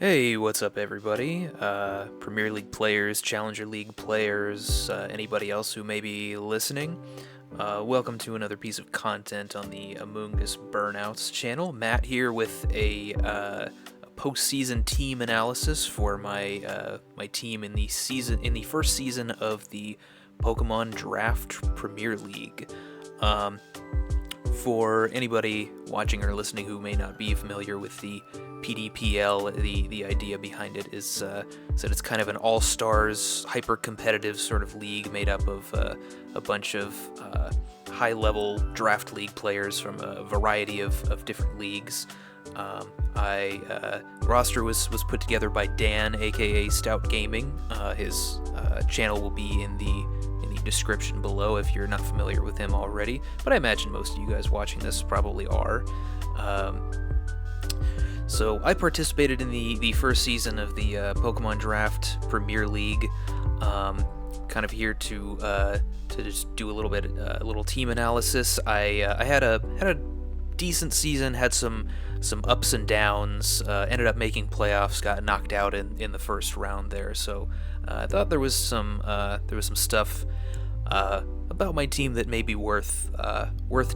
Hey, what's up, everybody? Premier League players, Challenger League players, anybody else who may be listening. Welcome to another piece of content on the Among Us Burnouts channel. Matt here with a postseason team analysis for my my team in the first season of the Pokémon Draft Premier League. For anybody watching or listening who may not be familiar with the PDPL, the idea behind it is that it's kind of an all-stars, hyper-competitive sort of league made up of a bunch of high-level draft league players from a variety of different leagues. Roster was put together by Dan, A.K.A. StoutGaming. His channel will be in the description below if you're not familiar with him already, but I imagine most of you guys watching this probably are. So I participated in the first season of the Pokemon Draft Premier League. Kind of here to just do a little team analysis. I had a decent season, had some ups and downs. Ended up making playoffs, got knocked out in the first round there. So I thought there was some stuff about my team that may be worth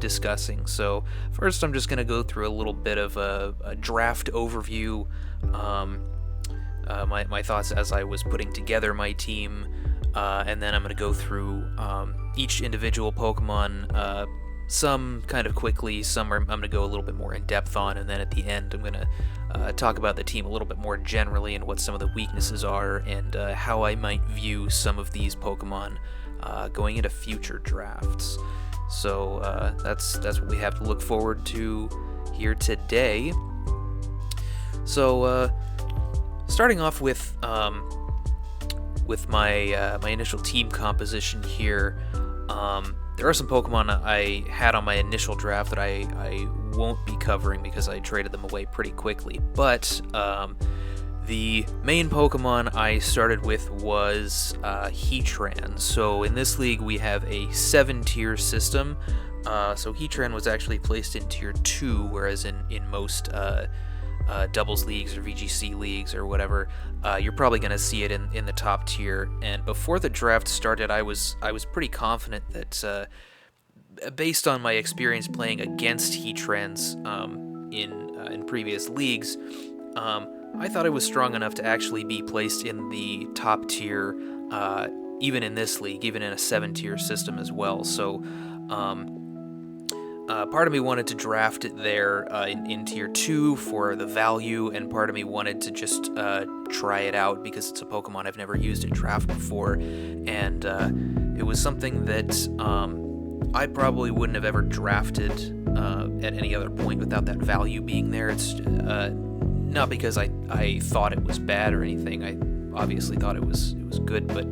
discussing. So first, I'm just going to go through a little bit of a draft overview, my thoughts as I was putting together my team, and then I'm going to go through each individual Pokemon, some kind of quickly, some I'm going to go a little bit more in depth on, and then at the end I'm going to talk about the team a little bit more generally and what some of the weaknesses are, and how I might view some of these Pokemon going into future drafts. So that's what we have to look forward to here today. So starting off with my initial team composition here, there are some Pokemon I had on my initial draft that I won't be covering because I traded them away pretty quickly, but the main Pokemon I started with was Heatran. So in this league we have a 7-tier system. So Heatran was actually placed in tier 2, whereas in most doubles leagues or VGC leagues or whatever, you're probably going to see it in the top tier. And before the draft started, I was pretty confident that based on my experience playing against Heatrans in previous leagues, I thought it was strong enough to actually be placed in the top tier, even in this league, even in a 7-tier system as well. So part of me wanted to draft it there in tier 2 for the value, and part of me wanted to just try it out because it's a Pokemon I've never used in draft before, and it was something that I probably wouldn't have ever drafted at any other point without that value being there. It's not because I thought it was bad or anything. I obviously thought it was good, but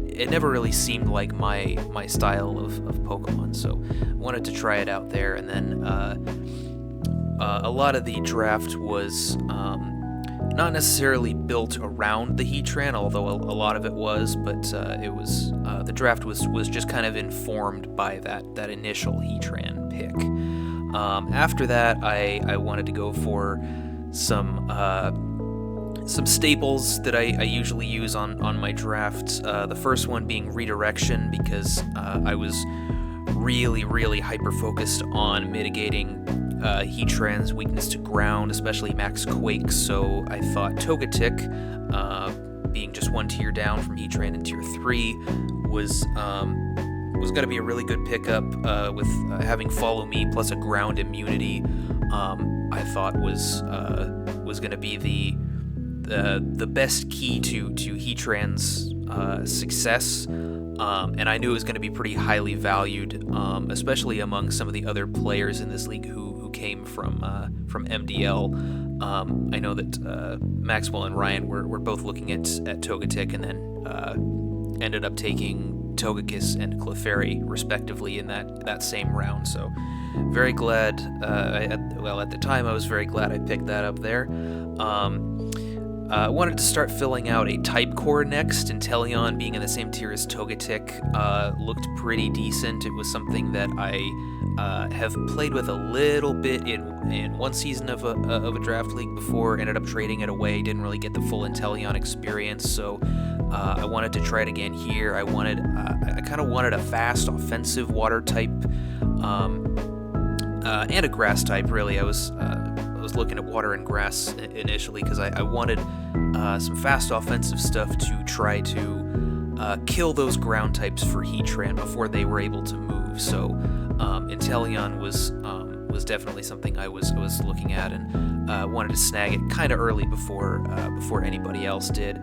it never really seemed like my style of Pokemon, so I wanted to try it out there. And then a lot of the draft was not necessarily built around the Heatran, although a lot of it was, but it was the draft was just kind of informed by that initial Heatran pick. After that, I wanted to go for some staples that I usually use on my drafts. The first one being Redirection, because I was really hyper-focused on mitigating Heatran's weakness to ground, especially Max Quake, so I thought Togetic, being just one tier down from Heatran in tier 3, was going to be a really good pickup with having Follow Me plus a ground immunity. I thought was going to be the best key to Heatran's success, and I knew it was going to be pretty highly valued, especially among some of the other players in this league who came from MDL. I know that Maxwell and Ryan were both looking at Togetic, and then ended up taking Togekiss and Clefairy respectively in that same round. So very glad, at the time I was very glad I picked that up there. I wanted to start filling out a type core next. Intellion, being in the same tier as Togetic, looked pretty decent. It was something that I have played with a little bit in in one season of a draft league before, ended up trading it away, didn't really get the full Intellion experience, so I wanted to try it again here. I kind of wanted a fast offensive water type, and a grass type, really. I was looking at water and grass initially because I wanted some fast offensive stuff to try to kill those ground types for Heatran before they were able to move. So Intellion was definitely something I was looking at, and wanted to snag it kind of early before anybody else did.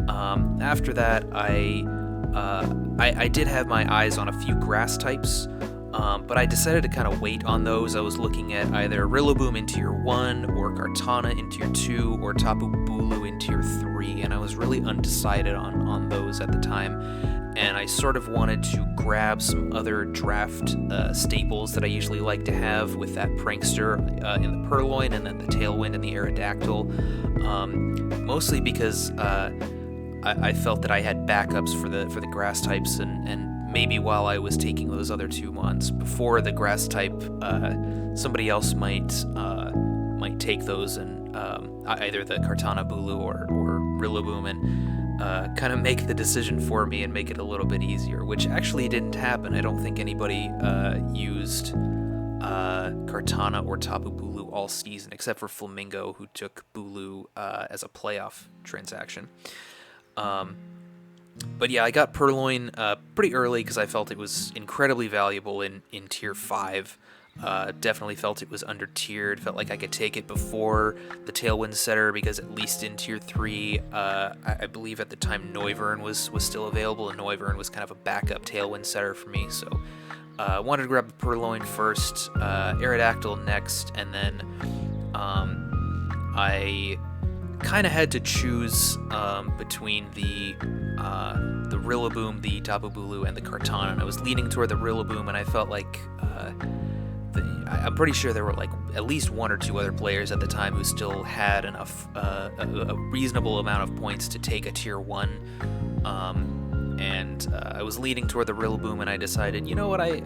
After that, I did have my eyes on a few grass types. But I decided to kind of wait on those. I was looking at either Grilloboom in Tier 1, or Kartana in Tier 2, or Tapu Bulu in Tier 3, and I was really undecided on those at the time. And I sort of wanted to grab some other draft staples that I usually like to have, with that Prankster in the Pearline, and then the Tailwind and the Aerodactyl, mostly because I felt that I had backups for the grass types, and maybe while I was taking those other 2 months before the grass type, somebody else might take those, and either the Kartana Bulu or Grilloboom, and kind of make the decision for me and make it a little bit easier, which actually didn't happen. I don't think anybody used Kartana or Tapu Bulu all season, except for Flamingo, who took Bulu as a playoff transaction. But yeah, I got Pearline pretty early because I felt it was incredibly valuable in Tier 5. Definitely felt it was under-tiered. Felt like I could take it before the Tailwind setter, because at least in Tier 3, I believe at the time Noivern was still available, and Noivern was kind of a backup Tailwind setter for me. So I wanted to grab the Pearline first, Aerodactyl next, and then I kind of had to choose between the Grilloboom, the Tapu Bulu, and the Kartana, and I was leaning toward the Grilloboom, and I felt like I'm pretty sure there were like at least 1 or 2 other players at the time who still had enough a reasonable amount of points to take a Tier 1, and I was leaning toward the Grilloboom, and I decided, you know what, I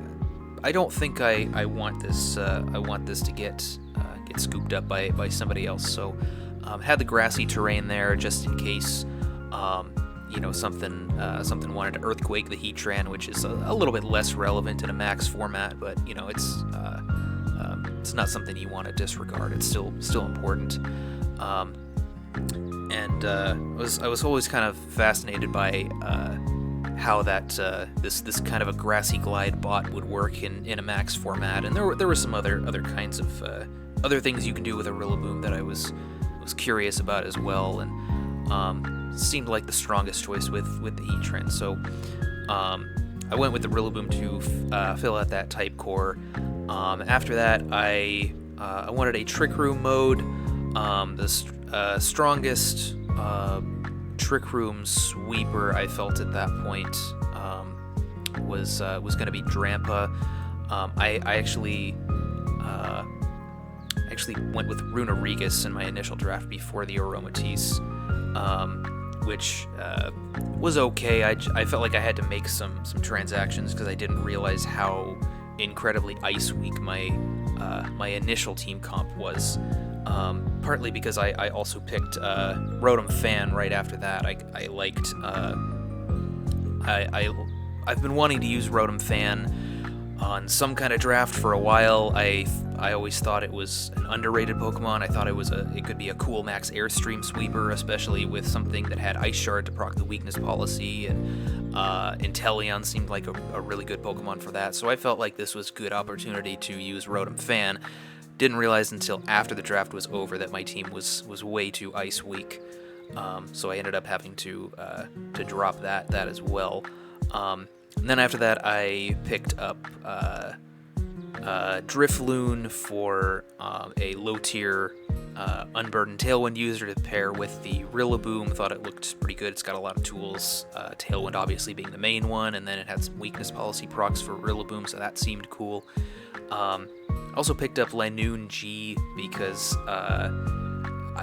don't think I want this to get scooped up by somebody else. So had the grassy terrain there just in case something wanted to earthquake the Heatran, which is a little bit less relevant in a max format, but it's not something you want to disregard. It's still important. And I was always kind of fascinated by how that this kind of a grassy glide bot would work in a max format, and there were some other kinds of other things you can do with a Grilloboom that I was curious about as well, and seemed like the strongest choice with the Heatran. So I went with the Grilloboom to fill out that type core. After that, I wanted a Trick Room mode. The strongest Trick Room sweeper I felt at that point was going to be Drampa. I actually went with Runerigus in my initial draft before the Aromatisse, which was okay. I felt like I had to make some transactions because I didn't realize how incredibly ice weak my initial team comp was. Partly because I also picked Rotom Fan right after that. I liked I've been wanting to use Rotom Fan on some kind of draft for a while. I always thought it was an underrated Pokemon. I thought it could be a cool max Airstream sweeper, especially with something that had Ice Shard to proc the weakness policy, and Intellion seemed like a really good Pokemon for that. So I felt like this was a good opportunity to use Rotom Fan. Didn't realize until after the draft was over that my team was way too ice weak. So I ended up having to drop that as well. And then after that, I picked up Driftblim for a low-tier Unburdened Tailwind user to pair with the Grilloboom. Thought it looked pretty good. It's got a lot of tools, Tailwind obviously being the main one, and then it had some weakness policy procs for Grilloboom, so that seemed cool. Also picked up Lanoon G because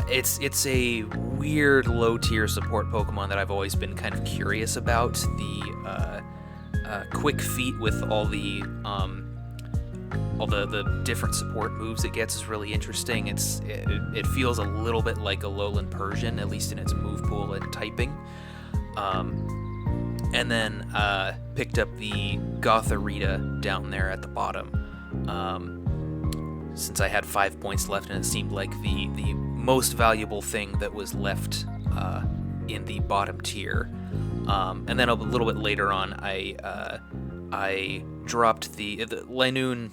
it's a weird low-tier support Pokemon that I've always been kind of curious about. The quick feet with all the all the different support moves it gets is really interesting. It feels a little bit like a Lowland Persian, at least in its move pool and typing. And then picked up the Gothorita down there at the bottom, since I had 5 points left, and it seemed like the most valuable thing that was left in the bottom tier. And then a little bit later on, I dropped the Linoon.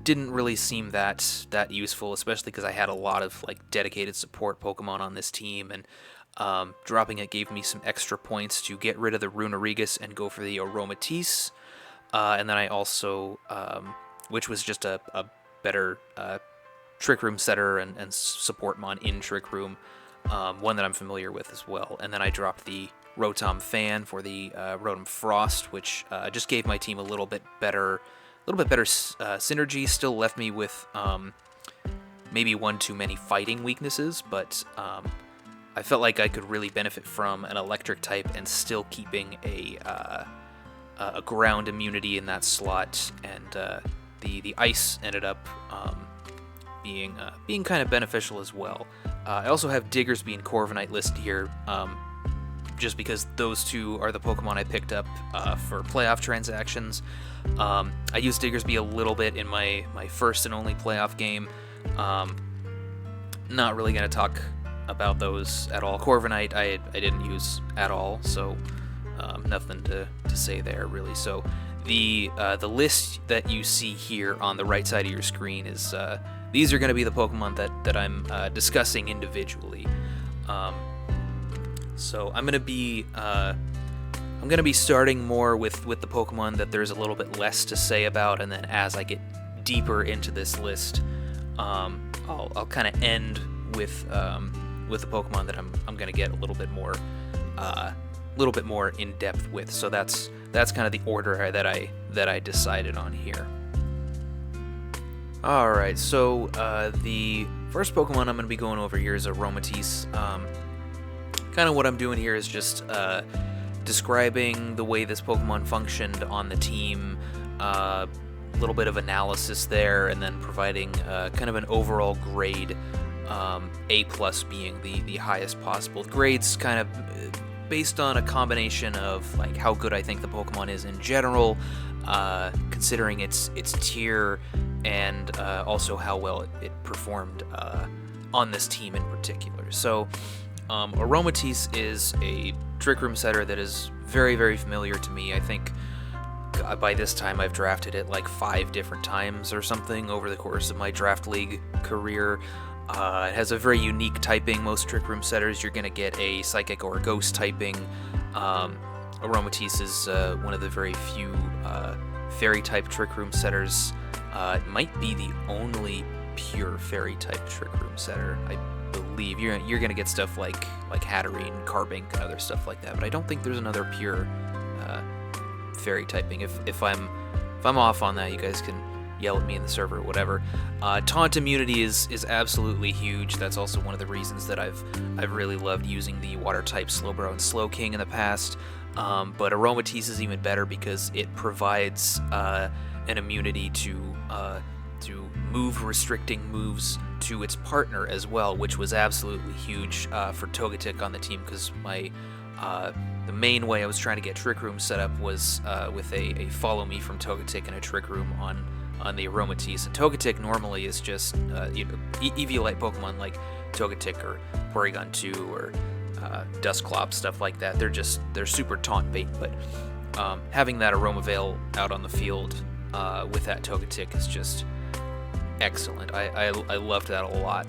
Didn't really seem that useful, especially because I had a lot of like dedicated support Pokemon on this team, and dropping it gave me some extra points to get rid of the Runerigus and go for the Aromatisse. And then I also, which was just a better Trick Room setter and support mon in Trick Room, one that I'm familiar with as well. And then I dropped the Rotom Fan for the Rotom Frost, which just gave my team a little bit better synergy. Still left me with maybe one too many fighting weaknesses, but I felt like I could really benefit from an electric type and still keeping a ground immunity in that slot, and the ice ended up being kind of beneficial as well. I also have Diggersby and Corviknight listed here, just because those two are the Pokemon I picked up for playoff transactions. I used Diggersby a little bit in my first and only playoff game. Not really going to talk about those at all. Corviknight I didn't use at all, so nothing to say there really. So the list that you see here on the right side of your screen is these are going to be the Pokemon that I'm discussing individually. So I'm gonna be starting more with the Pokemon that there's a little bit less to say about, and then as I get deeper into this list, I'll kind of end with the Pokemon that I'm gonna get a little bit more in depth with. So that's kind of the order that I decided on here. All right, so the first Pokemon I'm gonna be going over here is Aromatisse. Kind of what I'm doing here is just describing the way this Pokemon functioned on the team, a little bit of analysis there, and then providing kind of an overall grade, A+ being the highest possible. Grades kind of based on a combination of like how good I think the Pokemon is in general, considering its tier, and also how well it performed on this team in particular. So Aromatisse is a Trick Room setter that is very, very familiar to me. I think by this time I've drafted it like 5 different times or something over the course of my Draft League career. It has a very unique typing. Most Trick Room setters, you're going to get a Psychic or a Ghost typing. Aromatisse is one of the very few Fairy-type Trick Room setters. It might be the only pure Fairy-type Trick Room setter, I believe. You're gonna get stuff like Hatterene, Carbink, and other stuff like that, but I don't think there's another pure Fairy typing. If I'm off on that, you guys can yell at me in the server or whatever. Taunt immunity is absolutely huge. That's also one of the reasons that I've really loved using the Water type Slowbro and Slowking in the past. But Aromatisse is even better because it provides an immunity to move restricting moves to its partner as well, which was absolutely huge for Togetic on the team, because the main way I was trying to get Trick Room set up was with a Follow Me from Togetic and a Trick Room on the Aromatisse. And Togetic normally is just Eviolite Pokemon like Togetic or Porygon 2 or Dusclops, stuff like that. They're super taunt bait, but having that Aromavale out on the field with that Togetic is just excellent. I loved that a lot.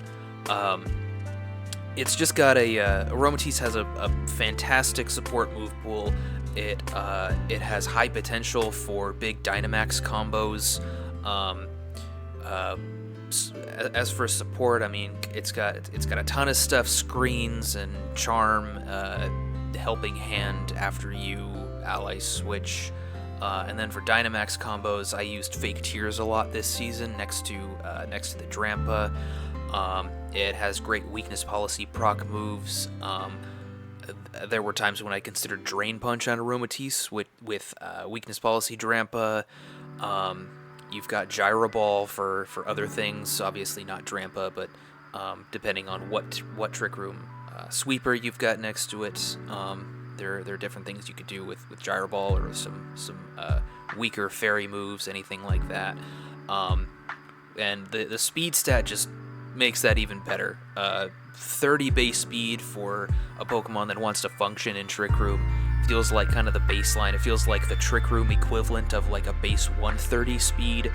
It's just got Aromatisse has a fantastic support move pool. It has high potential for big Dynamax combos. As for support, I mean, it's got a ton of stuff: Screens and Charm, Helping Hand after you ally switch. And then for Dynamax combos, I used Fake Tears a lot this season next to the Drampa. It has great weakness policy proc moves. There were times when I considered Drain Punch on Aromatisse with weakness policy Drampa. You've got Gyro Ball for other things, obviously not Drampa, but depending on what Trick Room sweeper you've got next to it, there are different things you could do with Gyro Ball or some weaker fairy moves, anything like that. And the speed stat just makes that even better. 30 base speed for a Pokemon that wants to function in Trick Room feels like kind of the baseline. It feels like the Trick Room equivalent of like a base 130 speed.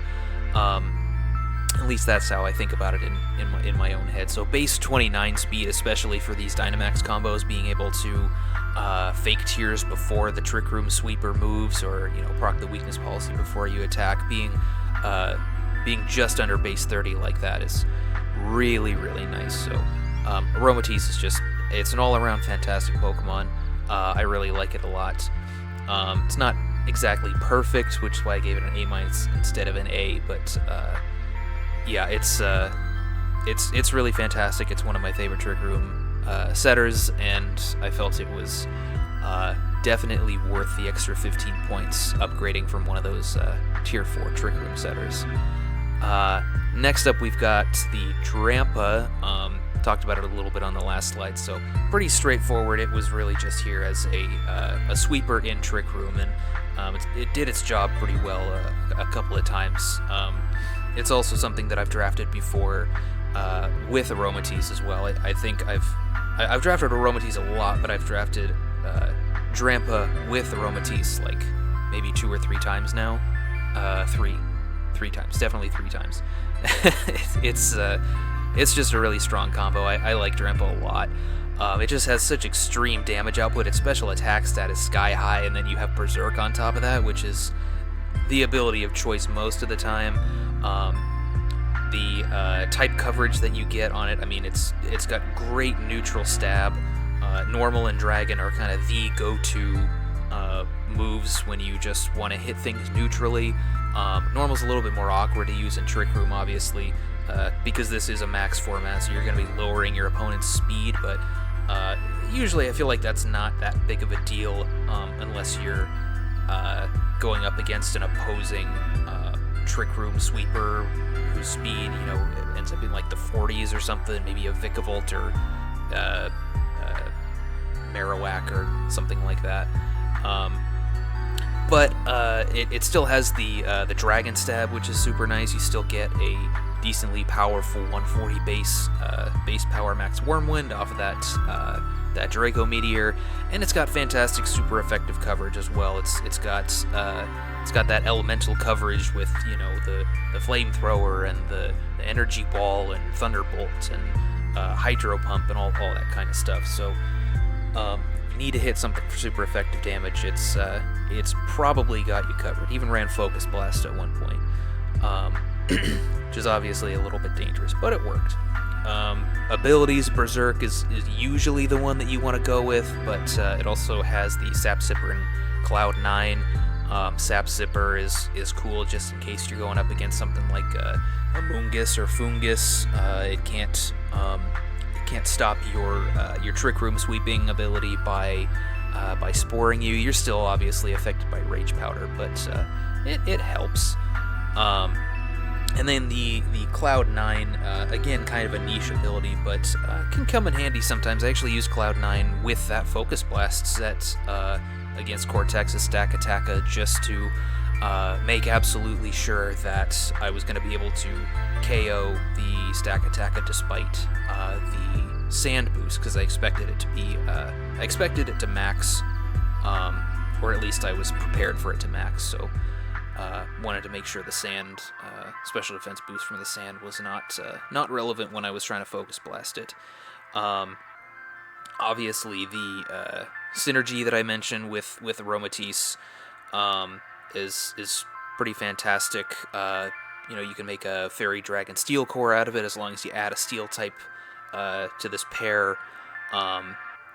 At least that's how I think about it in my own head. So base 29 speed, especially for these Dynamax combos, being able to fake Tears before the Trick Room sweeper moves, or proc the weakness policy before you attack, being just under base 30 like that is really, really nice. So Aromatisse is it's an all-around fantastic Pokemon. I really like it a lot. It's not exactly perfect, which is why I gave it an A- instead of an A, but yeah, it's really fantastic. It's one of my favorite Trick Room setters, and I felt it was definitely worth the extra 15 points upgrading from one of those Tier 4 Trick Room setters. Next up, we've got the Drampa. Talked about it a little bit on the last slide, so pretty straightforward. It was really just here as a sweeper in Trick Room, and it did its job pretty well a couple of times. It's also something that I've drafted before with Aromatisse as well. I think I've drafted Aromatisse a lot, but I've drafted Drampa with Aromatisse like maybe 2 or 3 times now. Three times, definitely 3 times. It's just a really strong combo. I like Drampa a lot. It just has such extreme damage output. Its special attack stat is sky high, and then you have Berserk on top of that, which is the ability of choice most of the time. The type coverage that you get on it, I mean, it's got great neutral stab. Normal and Dragon are kind of the go-to moves when you just want to hit things neutrally. Normal's a little bit more awkward to use in Trick Room, obviously, because this is a max format, so you're going to be lowering your opponent's speed, but usually I feel like that's not that big of a deal unless you're going up against an opposing Trick Room sweeper whose speed, ends up in like the 40s or something, maybe a Vikavolt or Marowak or something like that. But it still has the Dragon Stab, which is super nice. You still get a decently powerful 140 base power max Wormwind off of that Draco Meteor, and it's got fantastic super effective coverage as well. It's got that elemental coverage with the Flamethrower and the Energy Ball and Thunderbolt and Hydro Pump and all that kind of stuff. So if you need to hit something for super effective damage, it's probably got you covered. Even ran Focus Blast at one point, which is obviously a little bit dangerous, but it worked. Abilities, Berserk is usually the one that you want to go with, but it also has the Sap Sipper and Cloud 9. Sap Sipper is cool just in case you're going up against something like a Mungus or Fungus. It can't stop your Trick Room sweeping ability by sporing you. You're still obviously affected by Rage Powder, but it helps. And then the Cloud 9, again, kind of a niche ability, but can come in handy sometimes. I actually use Cloud 9 with that Focus Blast set against Cortex's Stakataka just to make absolutely sure that I was going to be able to KO the Stakataka despite the Sand boost, because I expected it to max, or at least I was prepared for it to max, so wanted to make sure the Sand special defense boost from the Sand was not relevant when I was trying to Focus Blast it. Obviously, the synergy that I mentioned with Aromatisse is pretty fantastic. You can make a Fairy Dragon Steel Core out of it as long as you add a Steel type to this pair.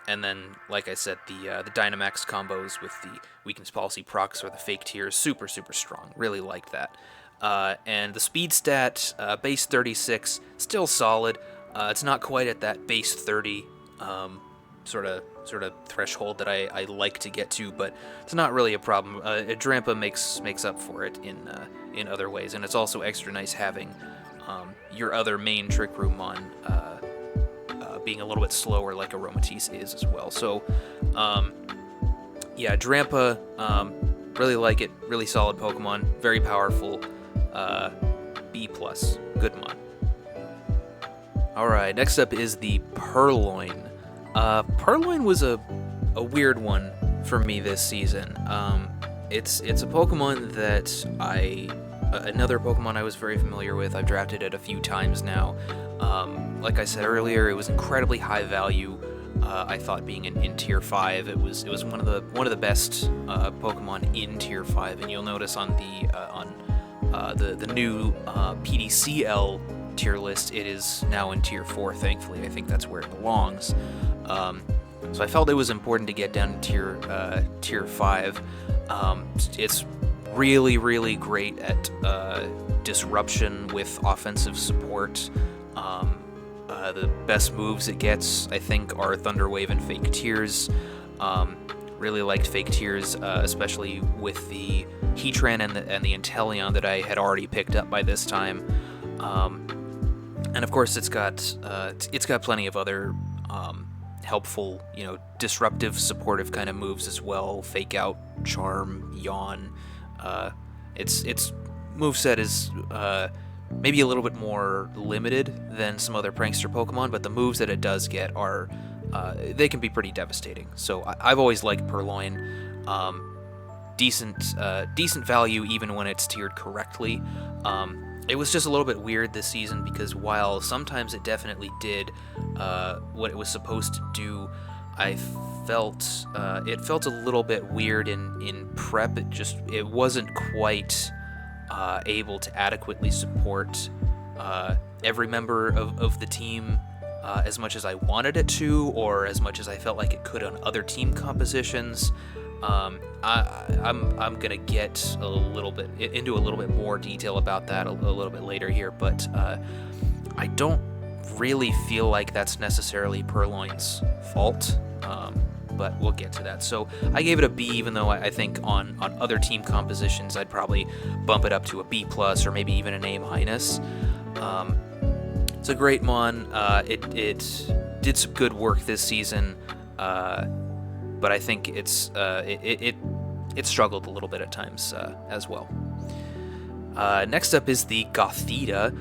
And then, like I said, the Dynamax combos with the Weakness Policy procs or the Fake Tears, super, super strong. Really liked that. And the speed stat, base 36, still solid. It's not quite at that base 30 sort of threshold that I like to get to, but it's not really a problem. Drampa makes up for it in other ways, and it's also extra nice having your other main Trick Room Mon being a little bit slower, like Aromatisse is as well. So yeah, Drampa, really like it. Really solid Pokemon, very powerful. B+, good Mon. Alright, next up is the Pearline. Pearline was a weird one for me this season. It's a Pokemon that another Pokemon I was very familiar with. I've drafted it a few times now. Like I said earlier, it was incredibly high value. I thought being in Tier 5, it was one of the best Pokemon in Tier 5, and you'll notice on the new PDCL tier list, it is now in Tier 4, thankfully. I think that's where it belongs. So I felt it was important to get down to Tier 5. It's really, really great at disruption with offensive support. The best moves it gets, I think, are Thunder Wave and Fake Tears. Really liked Fake Tears, especially with the Heatran and the Intellion that I had already picked up by this time. And of course, it's got plenty of other helpful, disruptive, supportive kind of moves as well. Fake Out, Charm, Yawn. Its moveset is maybe a little bit more limited than some other prankster Pokemon, but the moves that it does get are they can be pretty devastating. So I've always liked Pearline. Decent value even when it's tiered correctly. It was just a little bit weird this season because while sometimes it definitely did what it was supposed to do, I felt it felt a little bit weird in prep. It wasn't quite able to adequately support every member of the team as much as I wanted it to, or as much as I felt like it could on other team compositions. I'm gonna get into a little bit more detail about that a little bit later here, but I don't really feel like that's necessarily Pearline's fault, but we'll get to that. So I gave it a B, even though I think on other team compositions I'd probably bump it up to a B+, or maybe even an A-. It's a great Mon. It did some good work this season, but I think it struggled a little bit at times as well. Next up is the Gothita.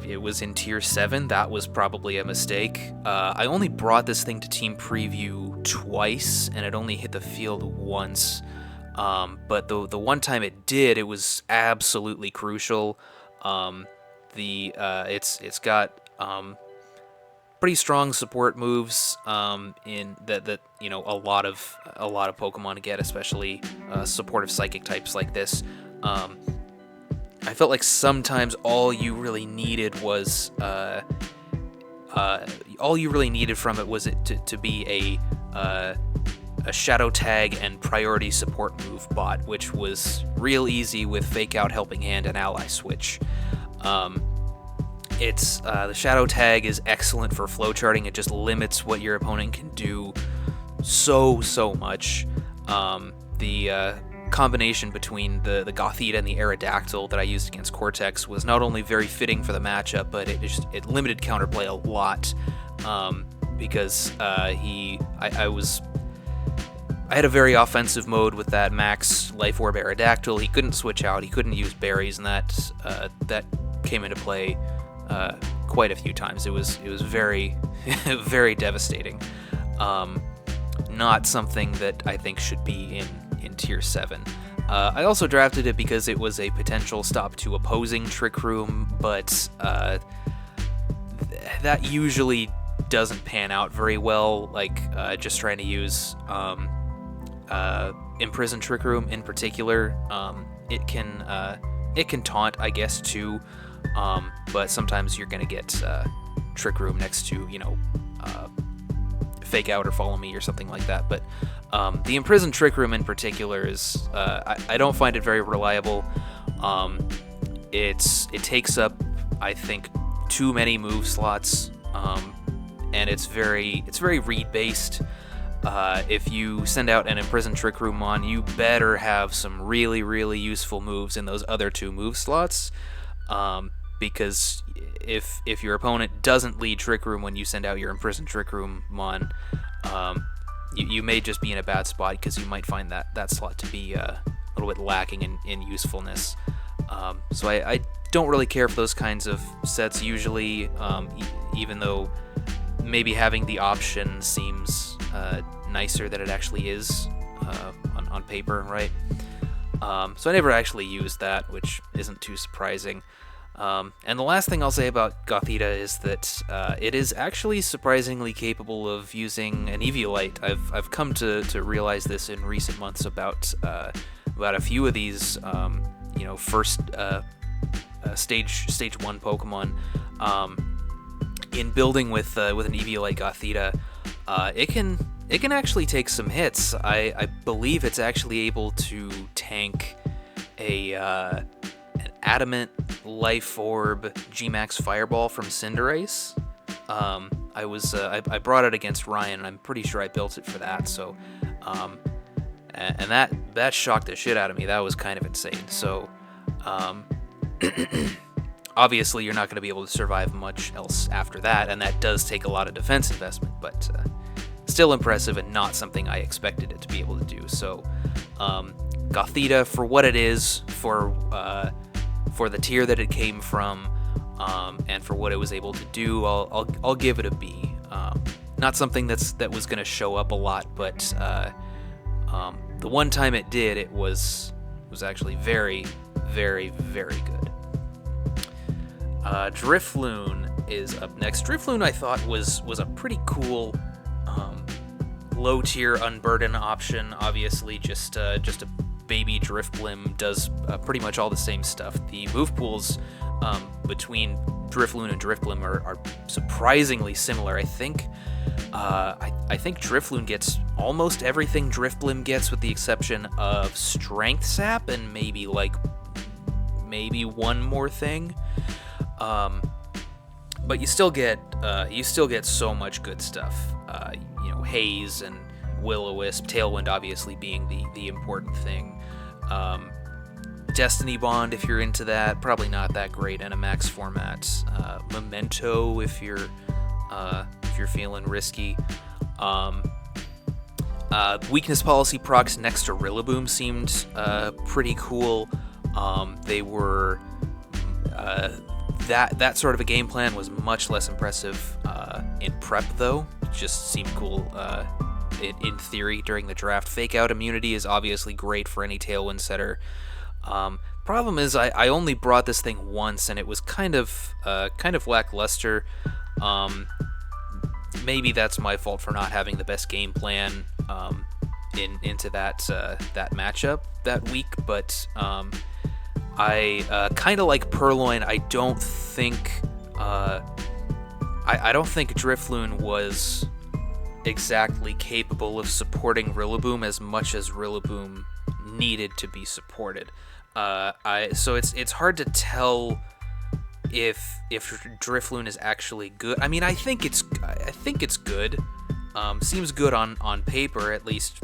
It was in Tier 7. That was probably a mistake. I only brought this thing to Team Preview twice, and it only hit the field once. But the one time it did, it was absolutely crucial. It's got pretty strong support moves in that a lot of Pokemon get, especially supportive psychic types like this. I felt like sometimes all you really needed from it was it to be a Shadow Tag and Priority Support move bot, which was real easy with Fake Out, Helping Hand, and Ally Switch. The Shadow Tag is excellent for flowcharting. It just limits what your opponent can do so much. The combination between the Gothita and the Aerodactyl that I used against Cortex was not only very fitting for the matchup, but it limited counterplay a lot, because I had a very offensive mode with that max Life Orb Aerodactyl. He couldn't switch out, he couldn't use berries, and that came into play quite a few times. It was very very devastating. Not something that I think should be in Tier 7. I also drafted it because it was a potential stop to opposing Trick Room, but that usually doesn't pan out very well, like just trying to use Imprison Trick Room in particular. It can taunt, I guess, too, but sometimes you're going to get Trick Room next to, Fake Out or Follow Me or something like that. But the Imprisoned Trick Room in particular is, I don't find it very reliable. It takes up, I think, too many move slots. and it's very read based. If you send out an Imprisoned Trick Room Mon, you better have some really useful moves in those other 2 move slots, because if your opponent doesn't lead Trick Room when you send out your Imprisoned Trick Room Mon, you may just be in a bad spot because you might find that slot to be a little bit lacking in usefulness. So I don't really care for those kinds of sets usually, even though maybe having the option seems nicer than it actually is on paper, right? So I never actually used that, which isn't too surprising. And the last thing I'll say about Gothita is that it is actually surprisingly capable of using an Eviolite. I've come to realize this in recent months about a few of these first stage 1 Pokemon. In building with an Eviolite Gothita, it can actually take some hits. I believe it's actually able to tank an Adamant Life Orb G-Max Fireball from Cinderace. I brought it against Ryan, and I'm pretty sure I built it for that. So, and that shocked the shit out of me. That was kind of insane. So, obviously you're not going to be able to survive much else after that, and that does take a lot of defense investment, but still impressive and not something I expected it to be able to do. So, Gothita, for what it is, for the tier that it came from, and for what it was able to do, I'll give it a B. Not something that was going to show up a lot, but the one time it did, it was actually very good. Driftloon is up next. Driftloon, I thought, was a pretty cool low tier unburden option. Obviously, just a baby Driftblim does pretty much all the same stuff. The move pools between Driftloon and Driftblim are surprisingly similar. I think Driftloon gets almost everything Driftblim gets, with the exception of Strength Sap and maybe one more thing. But you still get so much good stuff. Haze and Will-O-Wisp, Tailwind obviously being the important thing. Destiny Bond, if you're into that, probably not that great in a max format. Memento, if you're feeling risky. Weakness Policy procs next to Grilloboom seemed pretty cool. They were that sort of a game plan was much less impressive in prep, though. It just seemed cool in theory during the draft. Fake Out immunity is obviously great for any Tailwind setter. Problem is, I only brought this thing once, and it was kind of lackluster. Maybe that's my fault for not having the best game plan into that matchup that week, but I kind of like Pearline. I don't think Driftloon was exactly capable of supporting Grilloboom as much as Grilloboom needed to be supported. So it's hard to tell if Driftloon is actually good. I mean, I think it's good. Seems good on paper, at least.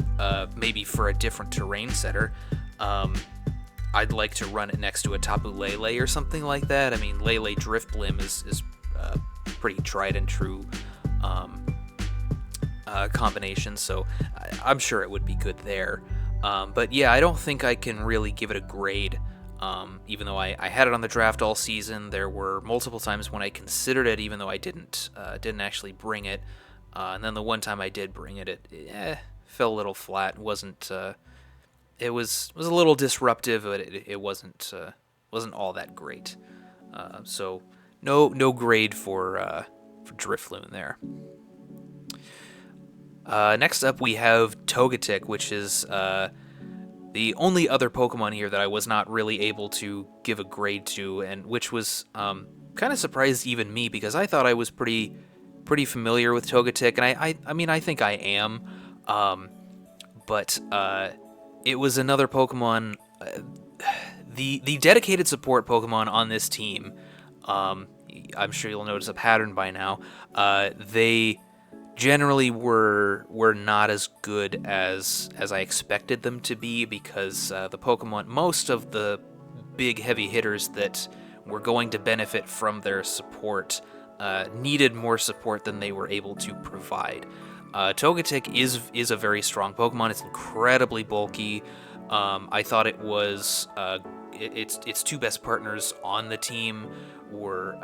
Maybe for a different terrain setter. I'd like to run it next to a Tapu Lele or something like that. I mean, Lele Driftblim is pretty tried and true combination, so I'm sure it would be good there. But yeah, I don't think I can really give it a grade. Even though I had it on the draft all season, there were multiple times when I considered it, even though I didn't actually bring it. And then the one time I did bring it, it fell a little flat. It was a little disruptive, but it wasn't all that great. So no grade for Driftloon there. Next up we have Togetic, which is the only other Pokemon here that I was not really able to give a grade to, and which was kind of surprised even me, because I thought I was pretty familiar with Togetic, and I mean I think I am, but it was another Pokemon. The dedicated support Pokemon on this team I'm sure you'll notice a pattern by now. They generally were not as good as I expected them to be, because the Pokemon, most of the big heavy hitters that were going to benefit from their support needed more support than they were able to provide. Togetic is a very strong Pokemon. It's incredibly bulky. I thought it was its two best partners on the team were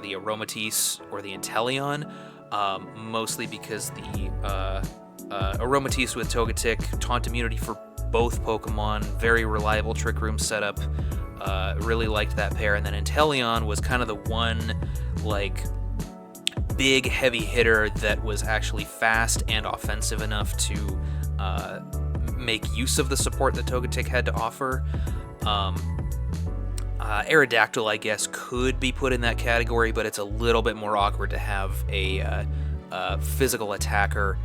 the Aromatisse or the Intellion, mostly because the Aromatisse with Togetic, taunt immunity for both Pokemon, very reliable Trick Room setup. Really liked that pair. And then Intellion was kind of the one, like, big heavy hitter that was actually fast and offensive enough to make use of the support that Togetic had to offer. Aerodactyl, I guess, could be put in that category, but it's a little bit more awkward to have a physical attacker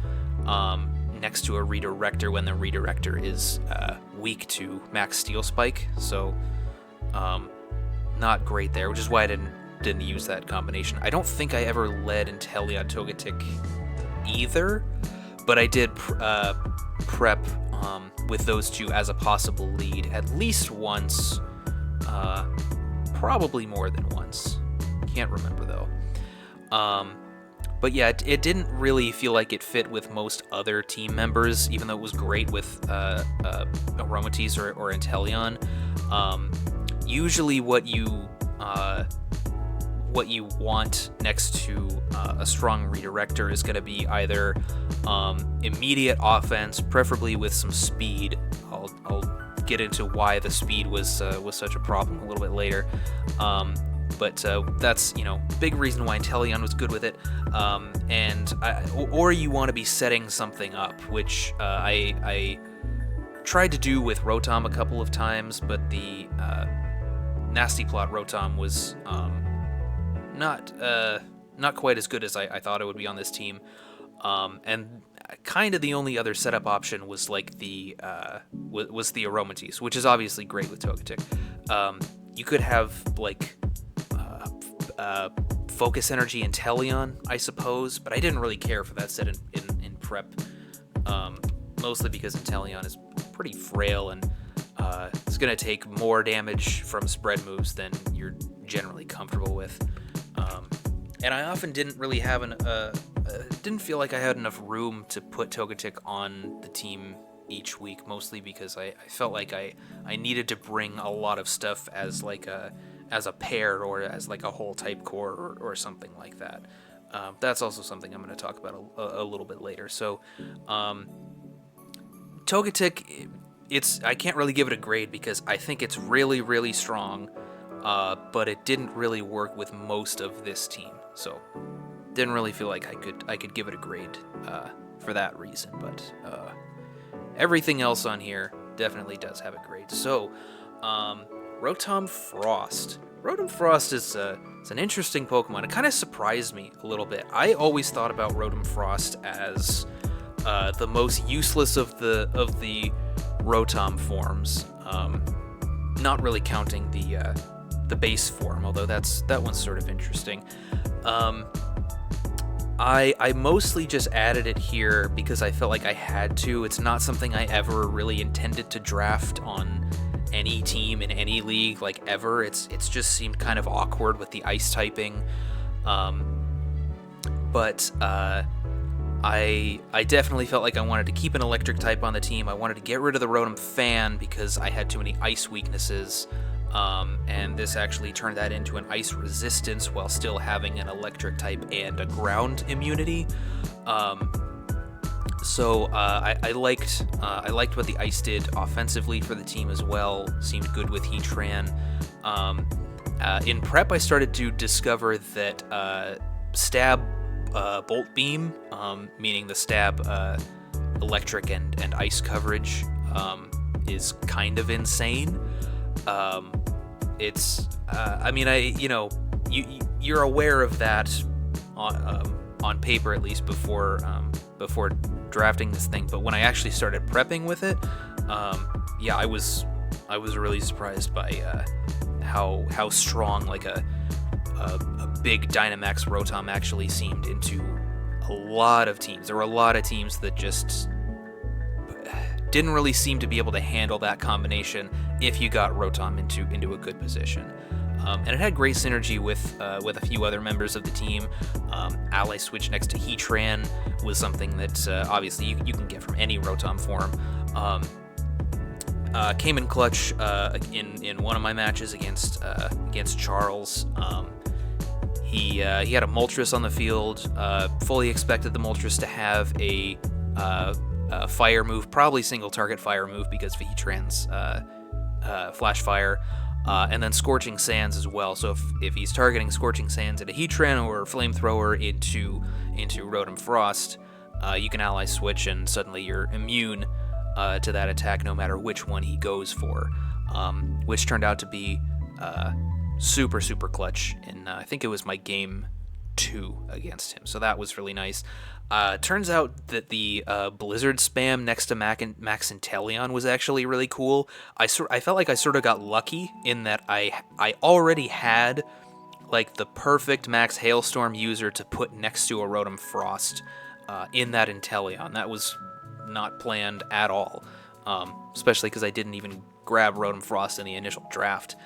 next to a redirector when the redirector is weak to Max Steel Spike. So not great there, which is why I didn't use that combination. I don't think I ever led Intellion Togetic either, but I did prep with those two as a possible lead at least once, probably more than once. Can't remember though. But yeah, it didn't really feel like it fit with most other team members, even though it was great with Aromatisse or Intellion. Usually what you want next to a strong redirector is going to be either immediate offense, preferably with some speed. I'll get into why the speed was such a problem a little bit later. But that's, big reason why Intellion was good with it. Or you want to be setting something up, which I tried to do with Rotom a couple of times, but the Nasty Plot Rotom was not quite as good as I thought it would be on this team. And kind of the only other setup option was like the Aromatisse, which is obviously great with Togetic. You could have like Focus Energy Intellion, I suppose, but I didn't really care for that set in prep, mostly because Intellion is pretty frail and it's going to take more damage from spread moves than you're generally comfortable with. And I often didn't really have didn't feel like I had enough room to put Togetic on the team each week, mostly because I felt like I needed to bring a lot of stuff as a pair or as like a whole type core or something like that. That's also something I'm going to talk about a little bit later. So Togetic, I can't really give it a grade because I think it's really, really strong, but it didn't really work with most of this team. So didn't really feel like I could give it a grade for that reason. But everything else on here definitely does have a grade. So Rotom Frost. Rotom Frost is an interesting Pokemon. It kind of surprised me a little bit. I always thought about Rotom Frost as the most useless of the Rotom forms, not really counting the base form, although that one's sort of interesting. I mostly just added it here because I felt like I had to. It's not something I ever really intended to draft on any team in any league, like ever. It's just seemed kind of awkward with the ice typing. But I definitely felt like I wanted to keep an electric type on the team. I wanted to get rid of the Rotom Fan because I had too many ice weaknesses. And this actually turned that into an ice resistance while still having an electric type and a ground immunity. So I liked what the ice did offensively for the team as well. Seemed good with Heatran. In prep, I started to discover that Stab Bolt Beam, meaning the Stab electric and ice coverage, is kind of insane. It's you're aware of that on paper, at least before drafting this thing, but when I actually started prepping with it, I was really surprised by how strong like a big Dynamax Rotom actually seemed into a lot of teams. There were a lot of teams that just didn't really seem to be able to handle that combination if you got Rotom into a good position. And it had great synergy with a few other members of the team. Ally Switch next to Heatran was something that obviously you can get from any Rotom form. Came in clutch in one of my matches against Charles. He had a Moltres on the field. Fully expected the Moltres to have a fire move, probably single target fire move because of Heatran's Flash Fire. And then Scorching Sands as well. So if he's targeting Scorching Sands into Heatran or Flamethrower into Rotom Frost, you can ally switch and suddenly you're immune to that attack no matter which one he goes for, which turned out to be super clutch in I think it was my game 2 against him. So that was really nice. Turns out that the Blizzard spam next to Max Intellion was actually really cool. I felt like I sort of got lucky in that I already had like the perfect Max Hailstorm user to put next to a Rotom Frost in that Intellion. That was not planned at all, especially because I didn't even grab Rotom Frost in the initial draft.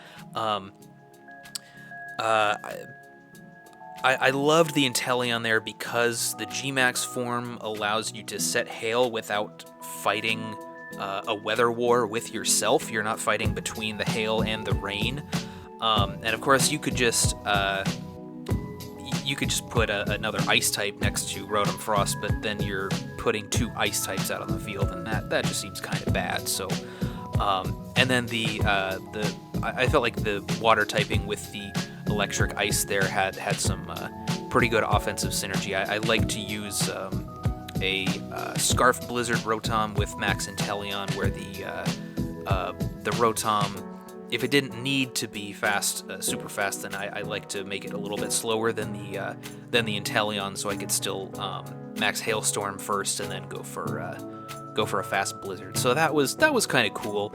I loved the Intellion there because the G-Max form allows you to set Hail without fighting a weather war with yourself. You're not fighting between the Hail and the Rain. And of course, you could just put another Ice type next to Rotom Frost, but then you're putting 2 Ice types out on the field, and that just seems kind of bad. So, and then I felt like the water typing with the Electric Ice there had some pretty good offensive synergy. I like to use a Scarf Blizzard Rotom with Max Intellion, where the Rotom, if it didn't need to be fast, super fast, then I like to make it a little bit slower than the Intellion, so I could still Max Hailstorm first and then go for a fast Blizzard. So that was kind of cool,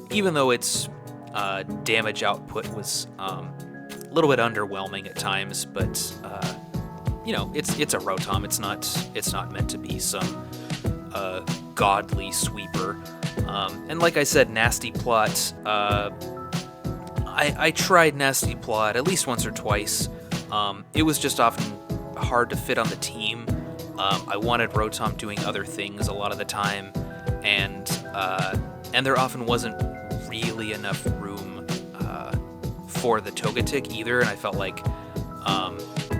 even though its damage output was a little bit underwhelming at times, but it's a Rotom. It's not meant to be some godly sweeper. And like I said, Nasty Plot. I tried Nasty Plot at least once or twice. It was just often hard to fit on the team. I wanted Rotom doing other things a lot of the time, and there often wasn't really enough room for the Togetic either, and I felt like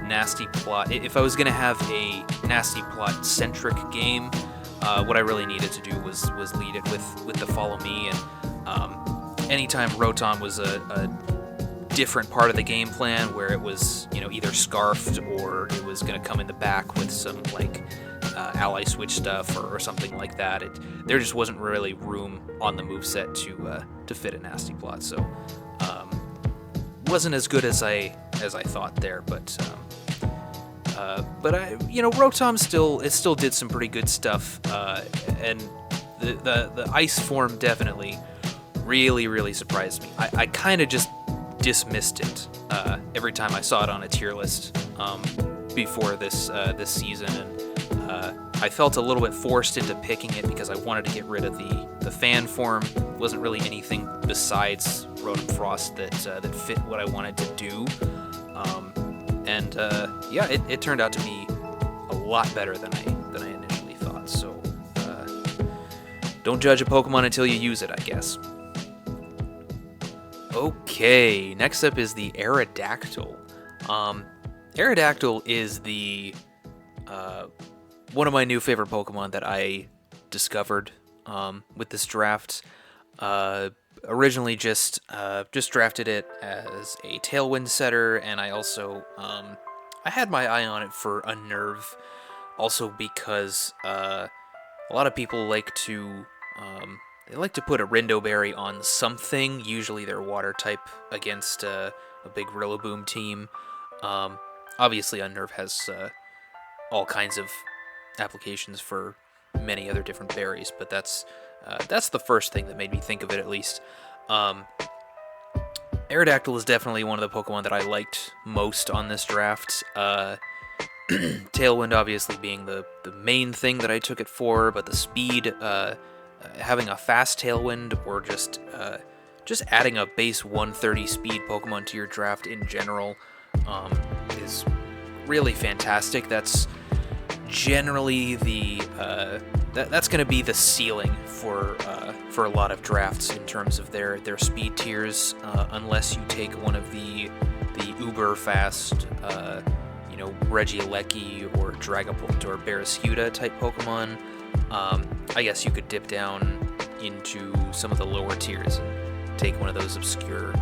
Nasty Plot, if I was going to have a Nasty Plot-centric game, what I really needed to do was lead it with the Follow Me, and anytime Rotom was a different part of the game plan where it was, either scarfed or it was going to come in the back with some ally switch stuff or something like that, there just wasn't really room on the moveset to fit a Nasty Plot. So wasn't as good as I thought there, but Rotom still did some pretty good stuff, and the ice form definitely really surprised me. I kind of just dismissed it every time I saw it on a tier list before this season, and I felt a little bit forced into picking it because I wanted to get rid of the fan form. Wasn't really anything besides Rotom Frost that fit what I wanted to do, and it turned out to be a lot better than I initially thought. So don't judge a Pokemon until you use it, I guess. Okay, next up is the Aerodactyl. Aerodactyl is the one of my new favorite Pokemon that I discovered with this draft. Originally just drafted it as a Tailwind setter, and I also I had my eye on it for a Nerve, also because a lot of people like to put a Rindoberry on something, usually their water type, against a big Grilloboom team. Obviously, Unnerve has all kinds of applications for many other different berries, but that's the first thing that made me think of it, at least. Aerodactyl is definitely one of the Pokemon that I liked most on this draft. Tailwind obviously being the main thing that I took it for, but the speed, having a fast Tailwind, or just adding a base 130 speed Pokemon to your draft in general is really fantastic. That's generally that's going to be the ceiling for a lot of drafts in terms of their speed tiers, unless you take one of the uber fast, Regieleki or Dragapult or Barraskewda type Pokemon. I guess you could dip down into some of the lower tiers and take one of those obscure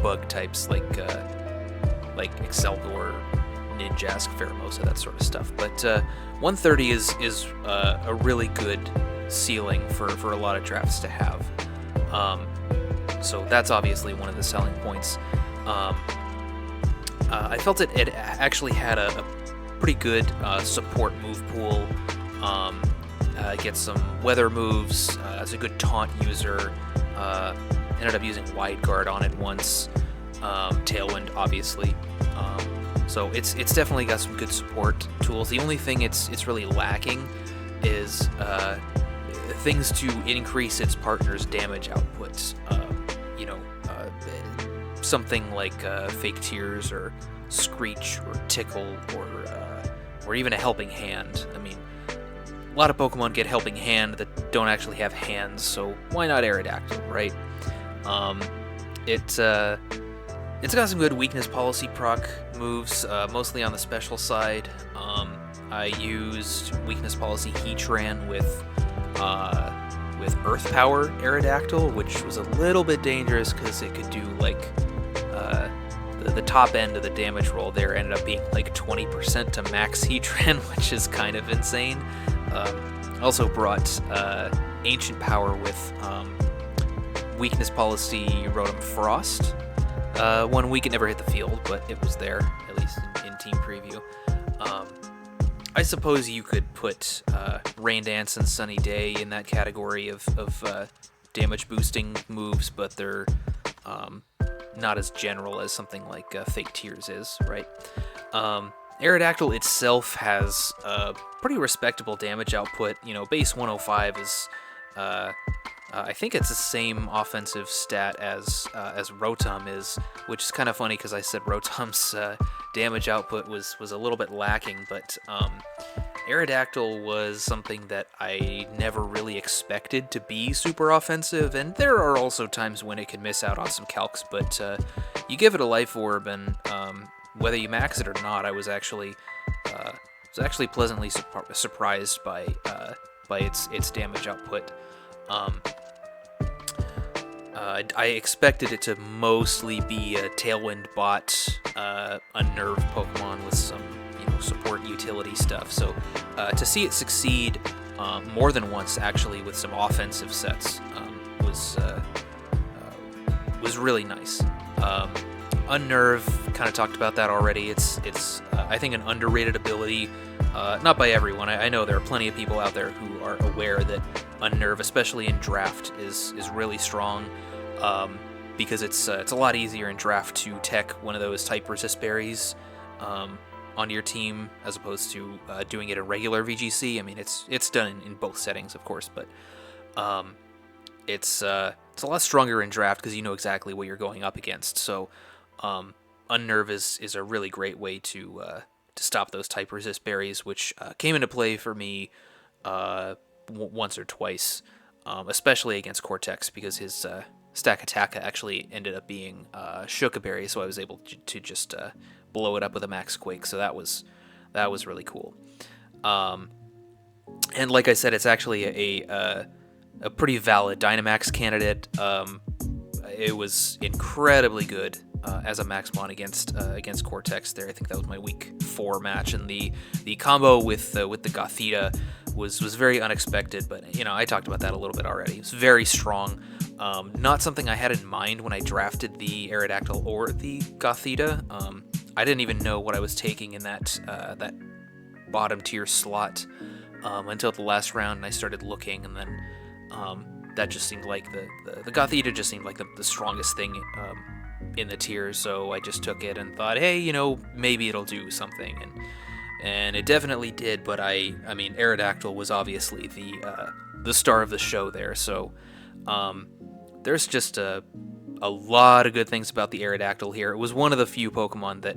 bug types like Excelgor, Ninjask, Pheromosa, that sort of stuff. But 130 is a really good ceiling for a lot of drafts to have. So that's obviously one of the selling points. I felt it actually had a pretty good support move pool. Gets some weather moves. As a good taunt user. Ended up using Wide Guard on it once. Tailwind, obviously. So it's definitely got some good support tools. The only thing it's really lacking is things to increase its partner's damage outputs. Something like Fake Tears or Screech or Tickle or even a Helping Hand. I mean, a lot of Pokemon get Helping Hand that don't actually have hands, so why not Aerodactyl, right? It's got some good weakness policy proc moves, mostly on the special side. I used weakness policy Heatran with Earth Power Aerodactyl, which was a little bit dangerous because it could do the top end of the damage roll there ended up being like 20% to max Heatran, which is kind of insane. Also brought Ancient Power with weakness policy Rotom Frost. 1 week it never hit the field, but it was there, at least in team preview. I suppose you could put Rain Dance and Sunny Day in that category of damage boosting moves, but they're not as general as something like Fake Tears is, right? Aerodactyl itself has a pretty respectable damage output. Base 105 is, I think it's the same offensive stat as Rotom is, which is kind of funny because I said Rotom's damage output was a little bit lacking, but Aerodactyl was something that I never really expected to be super offensive, and there are also times when it can miss out on some calcs, but you give it a Life Orb, and whether you max it or not, I was actually pleasantly surprised by its damage output. I expected it to mostly be a Tailwind bot, unnerved Pokemon with some support utility stuff. So to see it succeed more than once, actually, with some offensive sets was really nice. Unnerve, kind of talked about that already. It's I think an underrated ability, not by everyone. I know there are plenty of people out there who are aware that Unnerve, especially in draft, is really strong, because it's a lot easier in draft to tech one of those type resist berries onto your team as opposed to doing it in regular VGC. I mean, it's done in both settings, of course, but it's a lot stronger in draft because you know exactly what you're going up against. So Unnerve is a really great way to stop those type resist berries, which came into play for me once or twice, especially against Cortex, because his Stakataka actually ended up being Shuka Berry, so I was able to just blow it up with a Max Quake, so that was really cool. And like I said, it's actually a pretty valid Dynamax candidate. It was incredibly good as a Max Mon against Cortex there. I think that was my week 4 match, and the combo with the Gothita was very unexpected, but I talked about that a little bit already. It was very strong. Not something I had in mind when I drafted the Aerodactyl or the Gothita. I didn't even know what I was taking in that bottom tier slot until the last round, and I started looking, and then that just seemed like the Gothita just seemed like the strongest thing in the tier, so I just took it and thought, hey, maybe it'll do something, and it definitely did. But I mean, Aerodactyl was obviously the star of the show there, so there's just a lot of good things about the Aerodactyl here. It was one of the few Pokemon that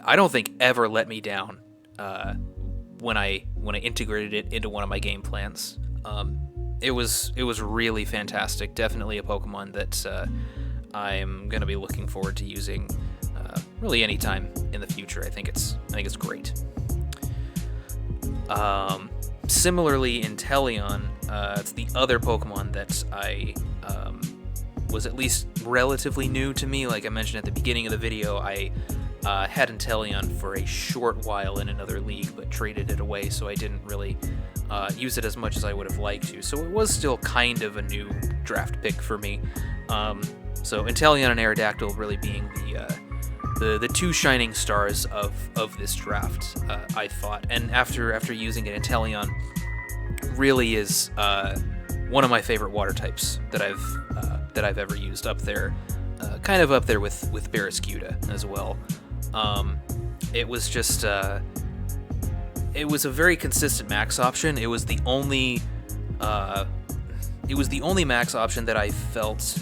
I don't think ever let me down when I integrated it into one of my game plans. It was really fantastic. Definitely a Pokemon that I'm gonna be looking forward to using really anytime in the future. I think it's great. Similarly, Intellion, it's the other Pokemon that I was at least relatively new to me. Like I mentioned at the beginning of the video, I had Intellion for a short while in another league, but traded it away, so I didn't really use it as much as I would have liked to. So it was still kind of a new draft pick for me. So Intellion and Aerodactyl really being the two shining stars of this draft, I thought. And after using it, Intellion really is one of my favorite water types that I've ever used. Up there, kind of up there with Barraskewda as well. It was just it was a very consistent max option. It was the only max option that I felt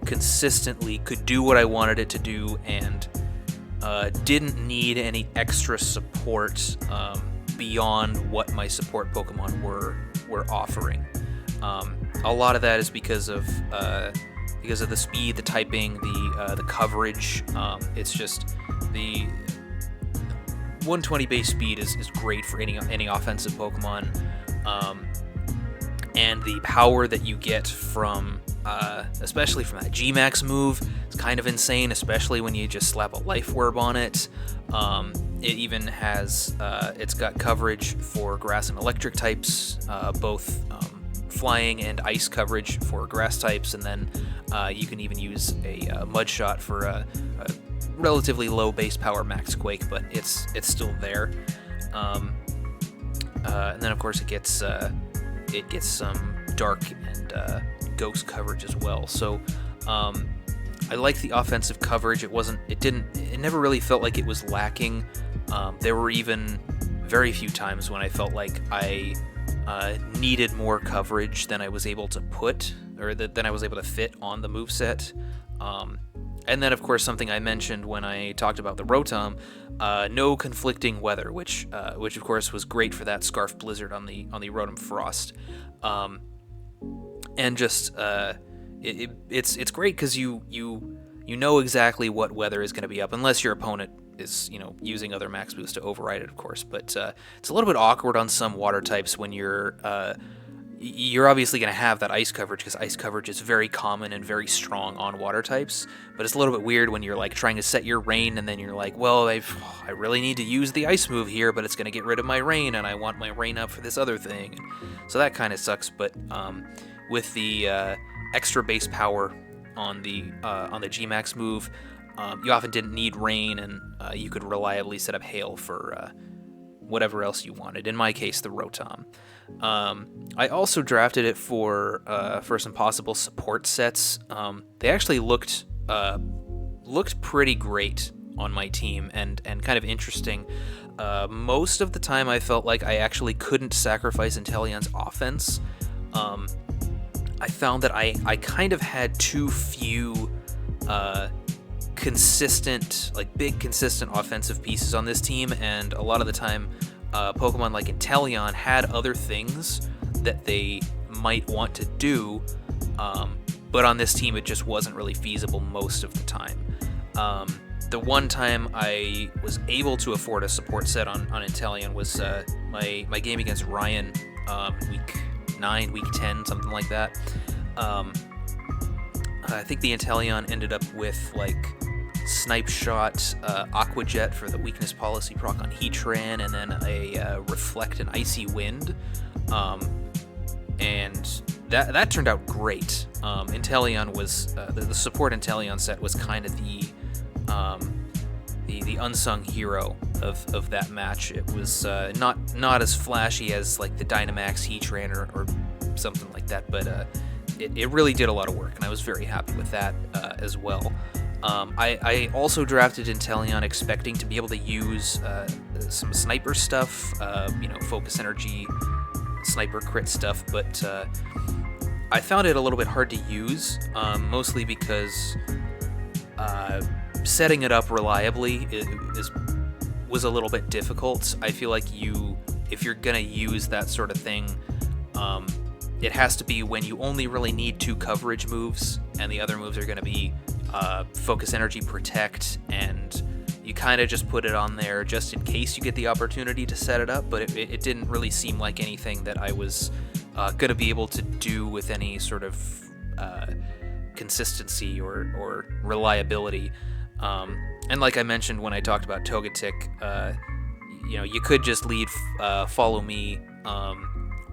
consistently could do what I wanted it to do, and didn't need any extra support beyond what my support Pokemon were offering. A lot of that is because of the speed, the typing, the coverage. It's just the 120 base speed is great for any offensive Pokemon, and the power that you get from especially from that G-Max move, it's kind of insane, especially when you just slap a Life Orb on it. It even has it's got coverage for grass and electric types, both flying and ice coverage for grass types, and then you can even use a Mud Shot for a relatively low base power max Quake, but it's still there. And then of course it gets some dark and ghost coverage as well. So I like the offensive coverage. It never really felt like it was lacking. There were even very few times when I felt like I needed more coverage than I was able to put, or than I was able to fit on the moveset. And then, of course, something I mentioned when I talked about the Rotom, no conflicting weather, which of course was great for that Scarf Blizzard on the Rotom Frost. And just it's great because you know exactly what weather is going to be up, unless your opponent is using other max boosts to override it, of course. But it's a little bit awkward on some water types when you're obviously going to have that ice coverage, because ice coverage is very common and very strong on water types. But it's a little bit weird when you're like trying to set your rain, and then you're like, well, I really need to use the ice move here, but it's going to get rid of my rain, and I want my rain up for this other thing. So that kind of sucks. But with the extra base power on the G-Max move, you often didn't need rain, and you could reliably set up hail for whatever else you wanted. In my case, the Rotom. I also drafted it for some possible support sets. They actually looked pretty great on my team, and kind of interesting. Most of the time I felt like I actually couldn't sacrifice Intellion's offense. I found that I kind of had too few big consistent offensive pieces on this team, and a lot of the time Pokemon like Intellion had other things that they might want to do, but on this team it just wasn't really feasible most of the time. The one time I was able to afford a support set on Intellion was my game against Ryan, week 9, week 10, something like that. I think the Intellion ended up with like Snipe Shot, Aqua Jet for the weakness policy proc on Heatran, and then a Reflect and Icy Wind, and that turned out great. Intellion was the support Intellion set was kind of the unsung hero of that match. It was not as flashy as like the Dynamax Heatran or something like that, but it really did a lot of work, and I was very happy with that as well. I also drafted Intellion expecting to be able to use some sniper stuff, focus energy, sniper crit stuff, but I found it a little bit hard to use, mostly because setting it up reliably was a little bit difficult. I feel like if you're gonna use that sort of thing, it has to be when you only really need 2 coverage moves, and the other moves are gonna be focus energy, protect, and you kind of just put it on there just in case you get the opportunity to set it up, but it didn't really seem like anything that I was going to be able to do with any sort of consistency or reliability. And like I mentioned when I talked about Togetic, you could just lead follow me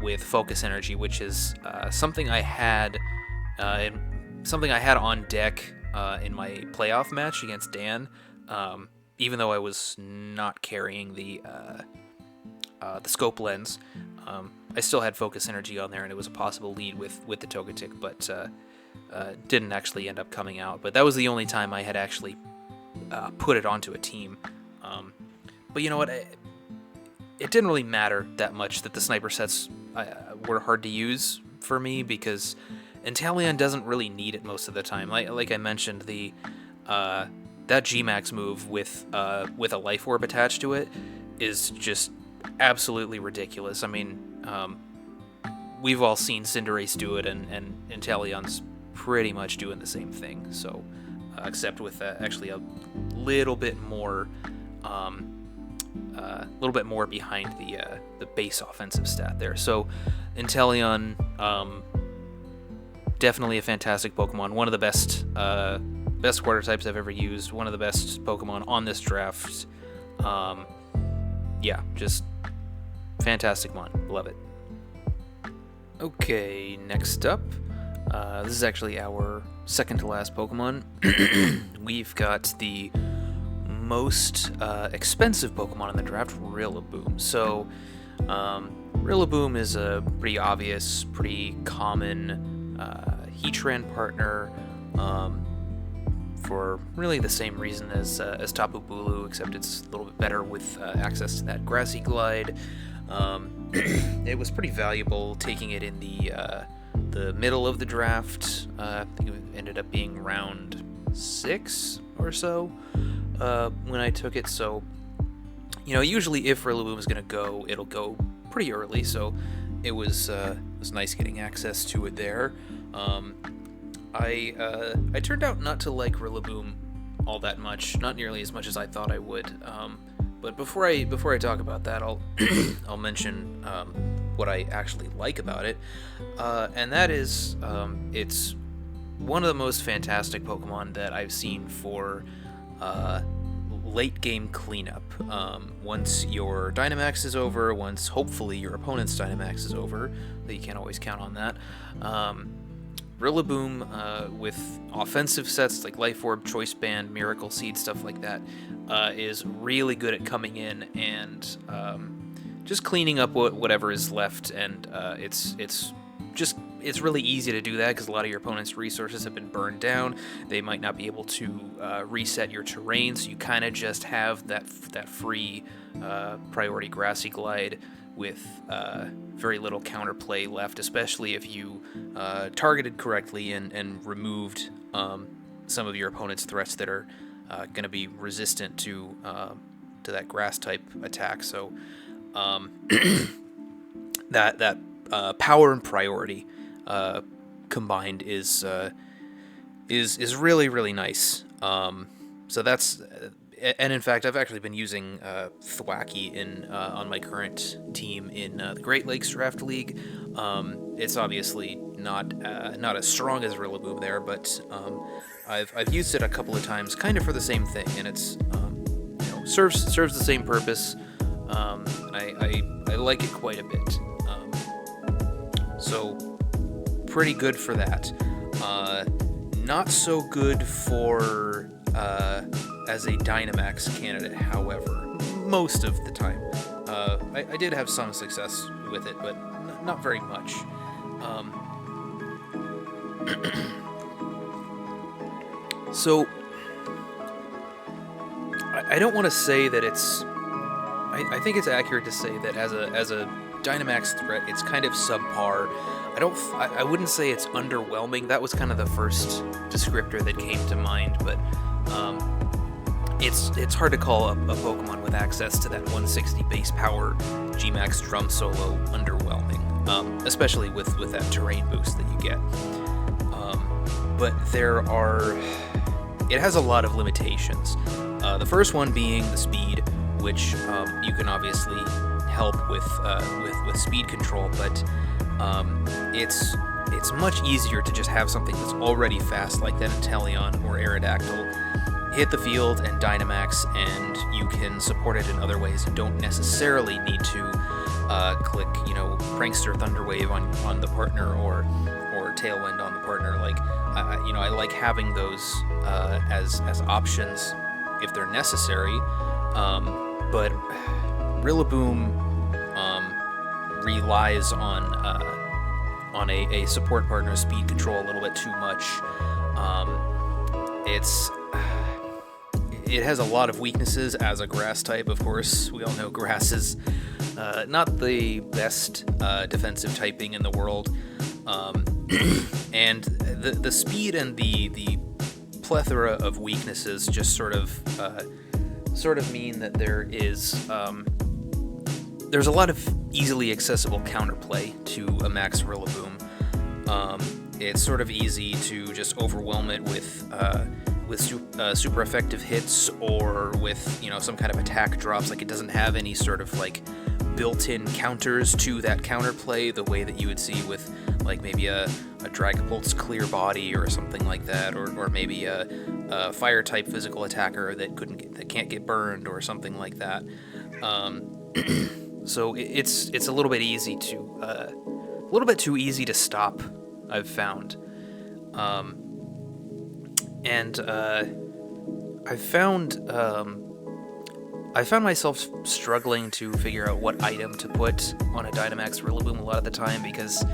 with focus energy, which is something I had on deck in my playoff match against Dan, even though I was not carrying the scope lens. I still had focus energy on there, and it was a possible lead with the Togetic, but didn't actually end up coming out. But that was the only time I had actually put it onto a team. But you know what? It didn't really matter that much that the sniper sets were hard to use for me, because Intellion doesn't really need it most of the time. Like I mentioned, that G-Max move with a Life Orb attached to it is just absolutely ridiculous. I mean, we've all seen Cinderace do it, and Intellion's pretty much doing the same thing. So, except with actually a little bit more behind the base offensive stat there. So, Intellion, definitely a fantastic Pokemon. One of the best water types I've ever used. One of the best Pokemon on this draft. Yeah, just fantastic mon. Love it. Okay, next up. This is actually our second to last Pokemon. We've got the most expensive Pokemon in the draft, Grilloboom. So, Grilloboom is a pretty obvious, pretty common Heatran partner, for really the same reason as Tapu Bulu, except it's a little bit better with access to that Grassy Glide. It was pretty valuable taking it in the middle of the draft. I think it ended up being round 6 or so when I took it. So, usually if Grilloboom is going to go, it'll go pretty early. So it was nice getting access to it there. I turned out not to like Grilloboom all that much, not nearly as much as I thought I would. But before I talk about that, I'll mention what I actually like about it, and that is it's one of the most fantastic Pokemon that I've seen for late game cleanup. Once your Dynamax is over, once hopefully your opponent's Dynamax is over, but you can't always count on that. Grilloboom, with offensive sets like Life Orb, Choice Band, Miracle Seed, stuff like that, is really good at coming in and just cleaning up whatever is left, and it's really easy to do that because a lot of your opponent's resources have been burned down. They might not be able to reset your terrain, so you kind of just have that free priority Grassy Glide with very little counterplay left, especially if you targeted correctly and removed some of your opponent's threats that are going to be resistant to that grass type attack. So that power and priority combined is really, really nice. So that's, and in fact, I've actually been using Thwackey on my current team in the Great Lakes Draft League. It's obviously not as strong as Grilloboom there, but I've used it a couple of times, kind of for the same thing, and it's serves the same purpose. I like it quite a bit. So pretty good for that. Not so good for as a Dynamax candidate, however, most of the time. I did have some success with it, but not very much. Um, so I don't want to say that it's. I think it's accurate to say that as a Dynamax threat, it's kind of subpar. I wouldn't say it's underwhelming. That was kind of the first descriptor that came to mind, but it's hard to call a Pokemon with access to that 160 base power Gmax Drum Solo underwhelming, especially with that terrain boost that you get. But it has a lot of limitations. The first one being the speed, which you can obviously help with speed control, but it's much easier to just have something that's already fast, like that Intellion or Aerodactyl, hit the field and Dynamax, and you can support it in other ways. You don't necessarily need to click, Prankster Thunderwave on the partner or Tailwind on the partner. Like, I like having those as options if they're necessary. But Grilloboom relies on a support partner's speed control a little bit too much. It has a lot of weaknesses as a grass type, of course. We all know grass is not the best defensive typing in the world. And the speed and the plethora of weaknesses just sort of mean that there's a lot of easily accessible counterplay to a Max Grilloboom. It's sort of easy to just overwhelm it with super effective hits, or with some kind of attack drops. Like, it doesn't have any sort of like built-in counters to that counterplay the way that you would see with like maybe a Dragapult's Clear Body or something like that, or maybe a fire type physical attacker that can't get burned or something like that. So it's a little bit a little bit too easy to stop, I've found. I found myself struggling to figure out what item to put on a Dynamax Grilloboom a lot of the time, because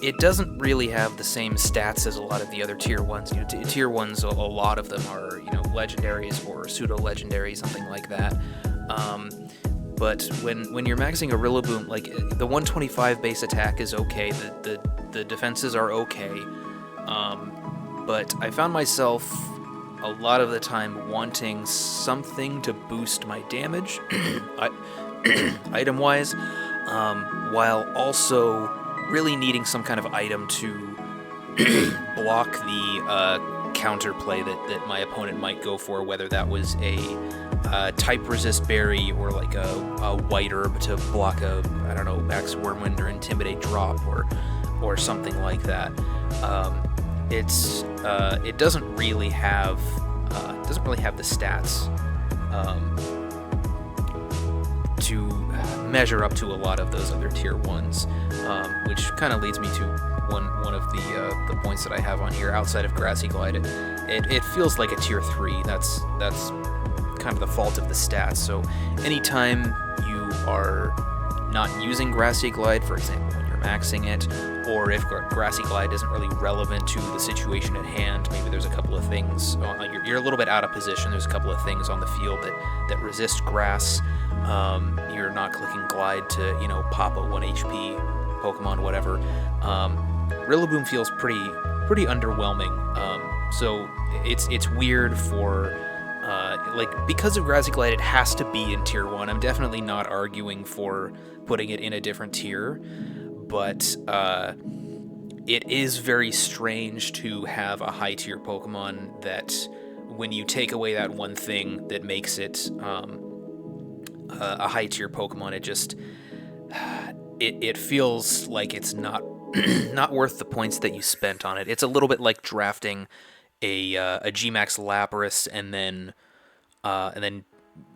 it doesn't really have the same stats as a lot of the other tier 1s. Tier 1s, a lot of them are, legendaries or pseudo-legendaries, something like that. But when you're maxing a Grilloboom, like, the 125 base attack is okay, the defenses are okay, but I found myself a lot of the time wanting something to boost my damage, item-wise, while also really needing some kind of item to block the counterplay that my opponent might go for, whether that was a type resist berry or like a white herb to block a, Max Wormwind or Intimidate drop or something like that. It doesn't really have the stats to measure up to a lot of those other tier 1s, which kind of leads me to one of the points that I have on here. Outside of Grassy Glide, it feels like a tier 3. That's kind of the fault of the stats. So anytime you are not using Grassy Glide, for example, when you're maxing it, or if Grassy Glide isn't really relevant to the situation at hand, maybe there's a couple of things, you're a little bit out of position, there's a couple of things on the field that resist grass, you're not clicking Glide to, pop a 1 HP Pokemon, whatever, Grilloboom feels pretty underwhelming, so it's weird for, because of Grassy Glide, it has to be in tier 1. I'm definitely not arguing for putting it in a different tier, but it is very strange to have a high tier Pokemon that, when you take away that one thing that makes it a high tier Pokemon, it feels like it's not not worth the points that you spent on it. It's a little bit like drafting a Gmax Lapras and then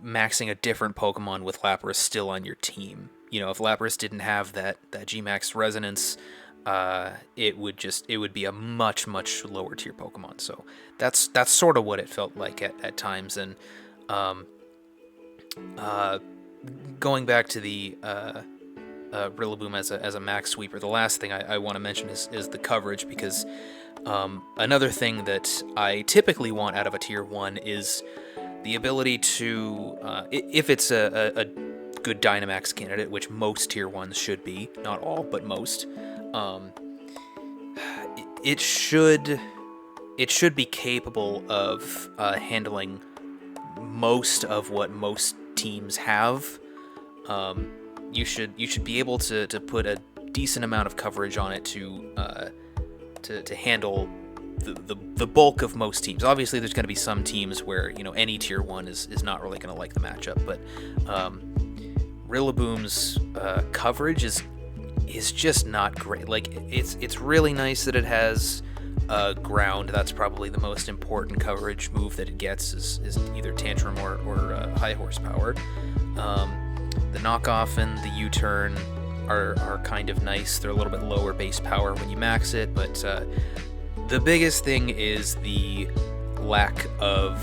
maxing a different Pokemon with Lapras still on your team. If Lapras didn't have that Gmax Resonance, it would be a much, much lower tier Pokemon. So that's sort of what it felt like at times. And going back to the Grilloboom as a max sweeper. The last thing I want to mention is the coverage, because another thing that I typically want out of a tier 1 is the ability to, if it's a good Dynamax candidate, which most tier 1s should be, not all, but most, it should be capable of handling most of what most teams have. You should be able to put a decent amount of coverage on it to handle the bulk of most teams. Obviously, there's going to be some teams where any tier 1 is not really going to like the matchup, but Grilloboom's coverage is just not great. Like, it's really nice that it has ground. That's probably the most important coverage move that it gets is either Tantrum or high horsepower. The knockoff and the U-turn are kind of nice. They're a little bit lower base power when you max it, but the biggest thing is the lack of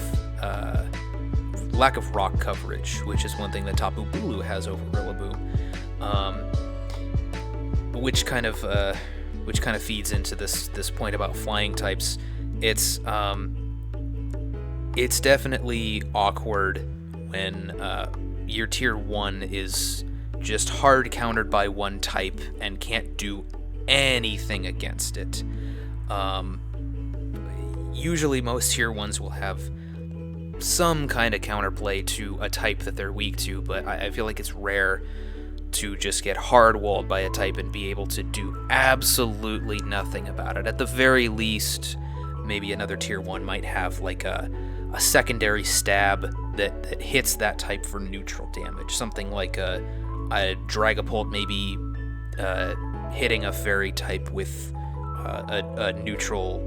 rock coverage, which is one thing that Tapu Bulu has over Grilloboom, which kind of feeds into this point about flying types. It's definitely awkward when your tier 1 is just hard countered by one type and can't do anything against it. Usually most tier 1s will have some kind of counterplay to a type that they're weak to, but I feel like it's rare to just get hard-walled by a type and be able to do absolutely nothing about it. At the very least, maybe another tier 1 might have like a secondary stab that hits that type for neutral damage. Something like a Dragapult maybe hitting a fairy type with a neutral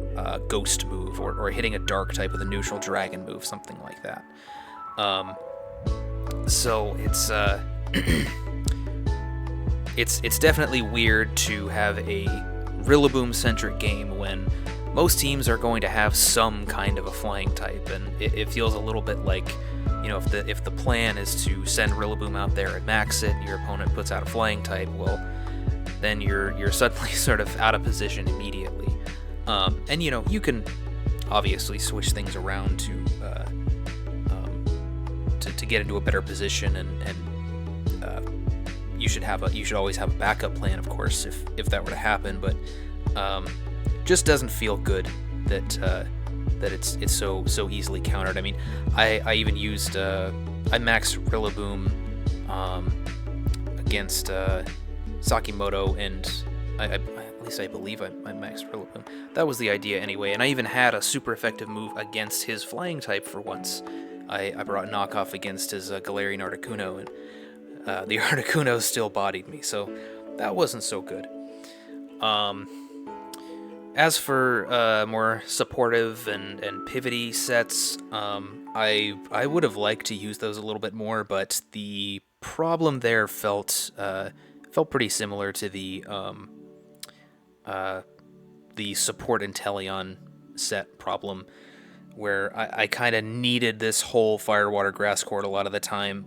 ghost move, or hitting a dark type with a neutral dragon move, something like that. So it's it's definitely weird to have a Grilloboom-centric game when most teams are going to have some kind of a flying type, and it feels a little bit like, if the plan is to send Grilloboom out there and max it, and your opponent puts out a flying type, well, then you're suddenly sort of out of position immediately. And you can obviously switch things around to get into a better position, and you should always have a backup plan, of course, if that were to happen. But just doesn't feel good that it's so easily countered. I mean, I even used I maxed Grilloboom against Sakimoto, and at least I believe I maxed Grilloboom. That was the idea anyway, and I even had a super effective move against his flying type for once. I brought knockoff against his Galarian Articuno, and the Articuno still bodied me, so that wasn't so good. As for more supportive and pivoty sets, I would have liked to use those a little bit more, but the problem there felt pretty similar to the support Intellion set problem, where I kind of needed this whole Fire, Water, Grass Court a lot of the time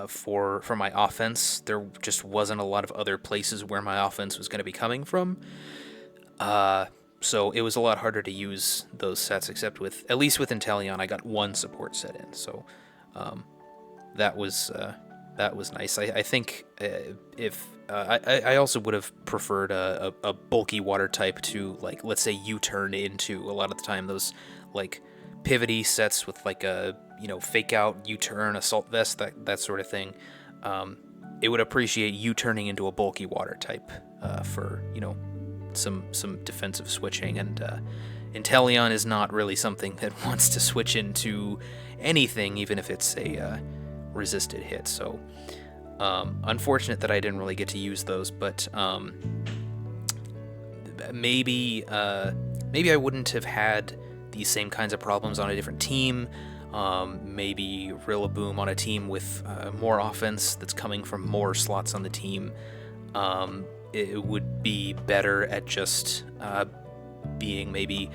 for my offense. There just wasn't a lot of other places where my offense was going to be coming from. So it was a lot harder to use those sets, except at least with Intellion, I got one support set in. So that was nice. I think if I also would have preferred a bulky water type to, like, let's say U-turn into a lot of the time those like pivoty sets with like a fake out U-turn, assault vest, that sort of thing. It would appreciate U-turning into a bulky water type for some defensive switching, and Intellion is not really something that wants to switch into anything, even if it's a resisted hit. So unfortunate that I didn't really get to use those, but maybe I wouldn't have had these same kinds of problems on a different team. Maybe Grilloboom on a team with more offense that's coming from more slots on the team. It would be better at just being maybe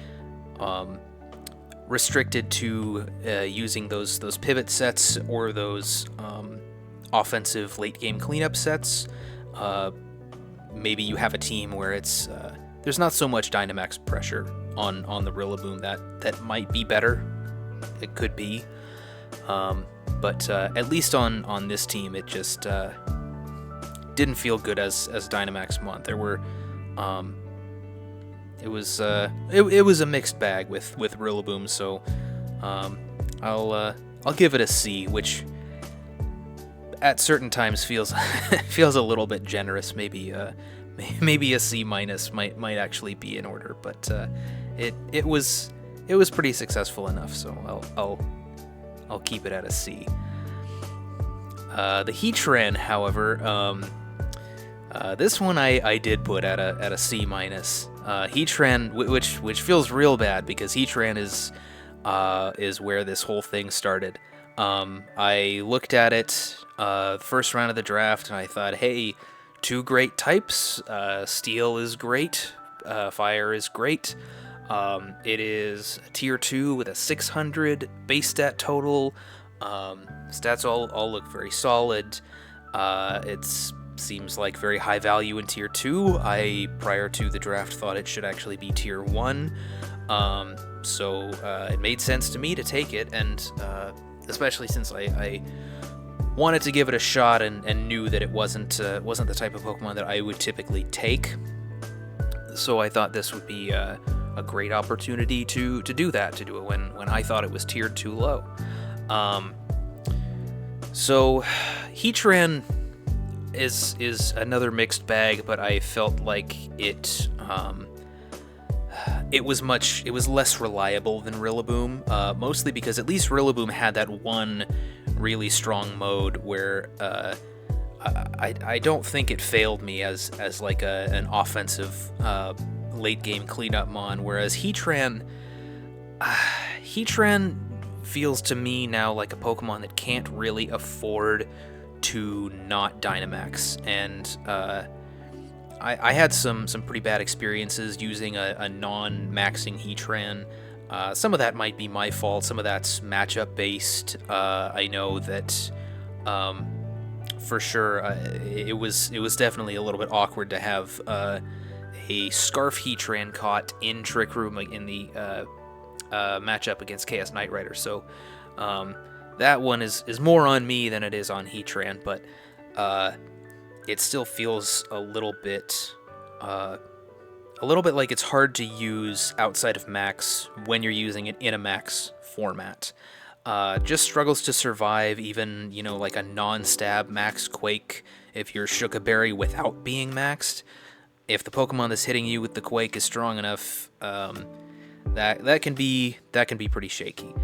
restricted to using those pivot sets or those offensive late game cleanup sets. maybe you have a team where it's there's not so much Dynamax pressure on the Grilloboom, that might be better. It could be, but at least on this team, it just didn't feel good as Dynamax Month. There were it was a mixed bag with Grilloboom, so I'll give it a C, which at certain times feels feels a little bit generous. Maybe a C minus might actually be in order, but it was pretty successful enough, so I'll keep it at a C. The Heatran, however, this one I did put at a C minus. Heatran, which feels real bad because Heatran is where this whole thing started. I looked at it first round of the draft and I thought, hey, 2 great types. Steel is great. Fire is great. It is tier 2 with a 600 base stat total. Stats all look very solid. It seems like very high value in tier 2. I, prior to the draft, thought it should actually be tier 1. So it made sense to me to take it, and especially since I wanted to give it a shot and knew that it wasn't the type of Pokemon that I would typically take. So I thought this would be a great opportunity to do that, to do it when I thought it was tiered too low. So Heatran is another mixed bag, but I felt like it was less reliable than Grilloboom, mostly because at least Grilloboom had that one really strong mode where I don't think it failed me as like an offensive late game cleanup mon, whereas Heatran feels to me now like a Pokemon that can't really afford to not Dynamax, and I had some pretty bad experiences using a non-maxing Heatran. Some of that might be my fault, some of that's matchup based. I know that for sure it was definitely a little bit awkward to have a Scarf Heatran caught in Trick Room in the matchup against Chaos Knight Rider, so that one is more on me than it is on Heatran, but it still feels a little bit like it's hard to use outside of Max when you're using it in a Max format. Just struggles to survive even, like a non-stab Max Quake if you're Shukaberry without being maxed. If the Pokemon that's hitting you with the Quake is strong enough, that can be pretty shaky.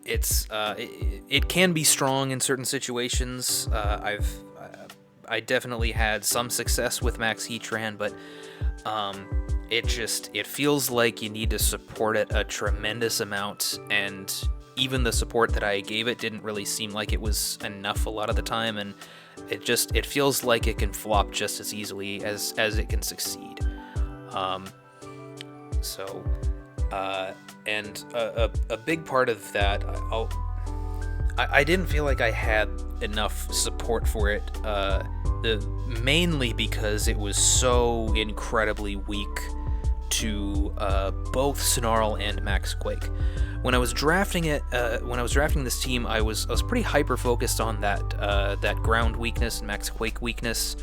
It can be strong in certain situations. I definitely had some success with Max Heatran, but it feels like you need to support it a tremendous amount, and even the support that I gave it didn't really seem like it was enough a lot of the time, and it feels like it can flop just as easily as it can succeed. And a big part of that, I didn't feel like I had enough support for it, mainly because it was so incredibly weak to both Snarl and Max Quake. When I was drafting this team, I was pretty hyper focused on that ground weakness and Max Quake weakness,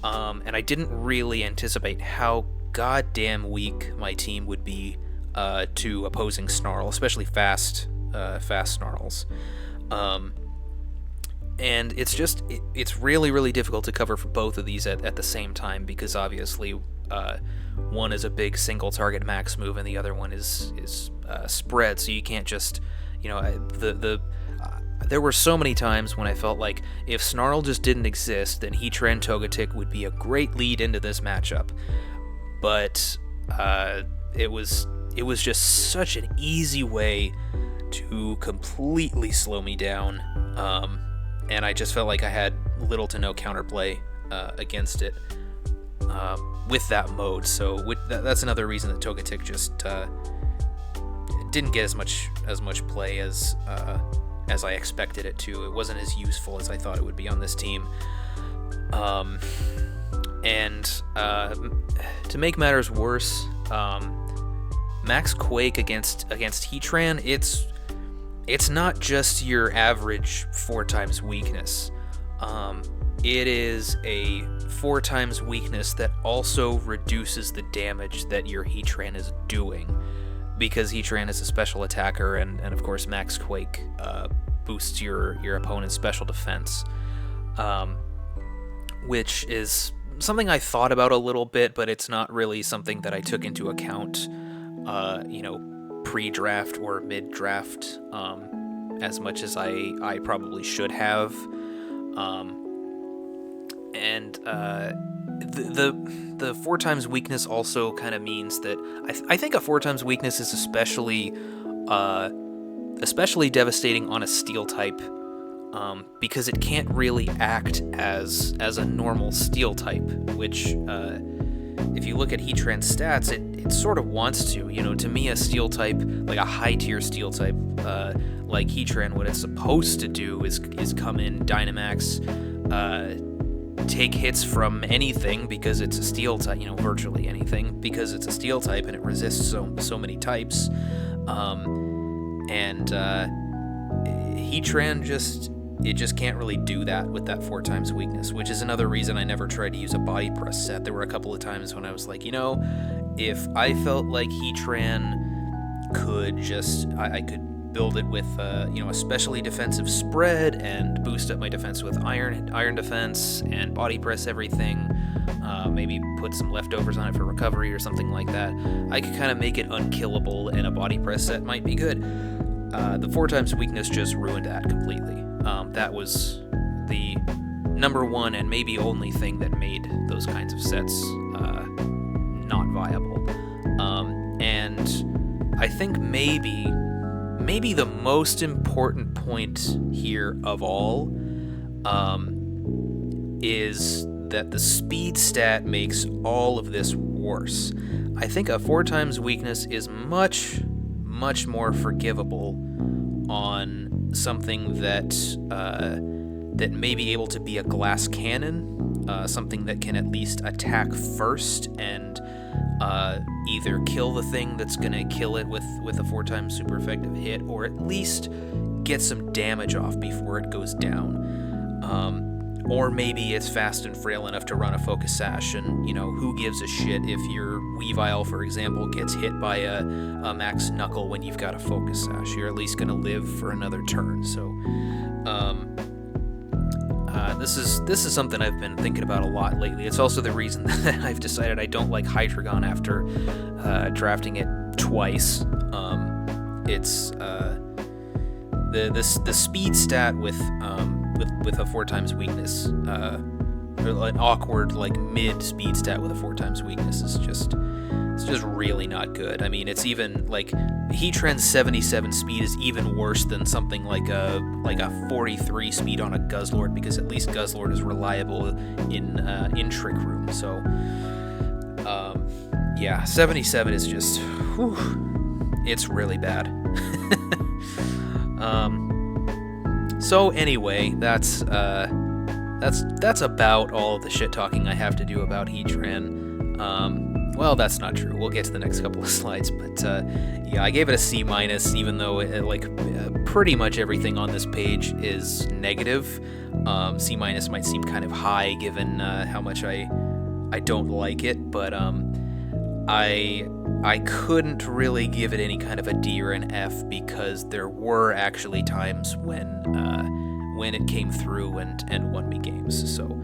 and I didn't really anticipate how goddamn weak my team would be to opposing Snarl, especially fast Snarls. And it's really, really difficult to cover for both of these at the same time, because obviously one is a big single target max move and the other one is spread, so you can't just, there were so many times when I felt like if Snarl just didn't exist, then Heatran Togetic would be a great lead into this matchup. But it was just such an easy way to completely slow me down, and I just felt like I had little to no counterplay against it with that mode. So that's another reason that Togetic just didn't get as much play as I expected it to. It wasn't as useful as I thought it would be on this team. And to make matters worse, Max Quake against Heatran, it's not just your average 4x weakness. It is a 4x weakness that also reduces the damage that your Heatran is doing, because Heatran is a special attacker, and of course Max Quake boosts your opponent's special defense, which is something I thought about a little bit, but it's not really something that I took into account, pre-draft or mid-draft, as much as I probably should have. The 4x weakness also kind of means that I think a 4x weakness is especially devastating on a steel type, because it can't really act as a normal steel type, which if you look at Heatran's stats, it sort of wants to. To me, a steel type, like a high tier steel type, like Heatran, what it's supposed to do is come in Dynamax, take hits from anything because it's a steel type, virtually anything because it's a steel type and it resists so many types. Heatran just can't really do that with that 4x weakness, which is another reason I never tried to use a body press set. There were a couple of times when I was like, if I felt like Heatran could I could build it with a specially defensive spread and boost up my defense with iron defense and body press everything, maybe put some leftovers on it for recovery or something like that, I could kind of make it unkillable, and a body press set might be good. The 4x weakness just ruined that completely. That was the number one and maybe only thing that made those kinds of sets not viable. And I think maybe the most important point here of all is that the speed stat makes all of this worse. I think a 4x weakness is much more forgivable on something that may be able to be a glass cannon, something that can at least attack first and either kill the thing that's going to kill it with a 4x super effective hit, or at least get some damage off before it goes down. Or maybe it's fast and frail enough to run a Focus Sash, and who gives a shit if your Weavile, for example, gets hit by a Max Knuckle when you've got a Focus Sash. You're at least going to live for another turn. So this is something I've been thinking about a lot lately. It's also the reason that I've decided I don't like Hydreigon after drafting it twice. It's the speed stat with a 4x weakness, an awkward mid speed stat with a 4x weakness is just really not good. I mean, it's even Heatran's 77 speed is even worse than something like a 43 speed on a Guzzlord, because at least Guzzlord is reliable in Trick Room. So 77 is just it's really bad. So anyway, that's about all of the shit talking I have to do about Heatran. Well, that's not true. We'll get to the next couple of slides, but I gave it a C-, even though pretty much everything on this page is negative. C- might seem kind of high given how much I don't like it, but I couldn't really give it any kind of a D or an F, because there were actually times when it came through and won me games. So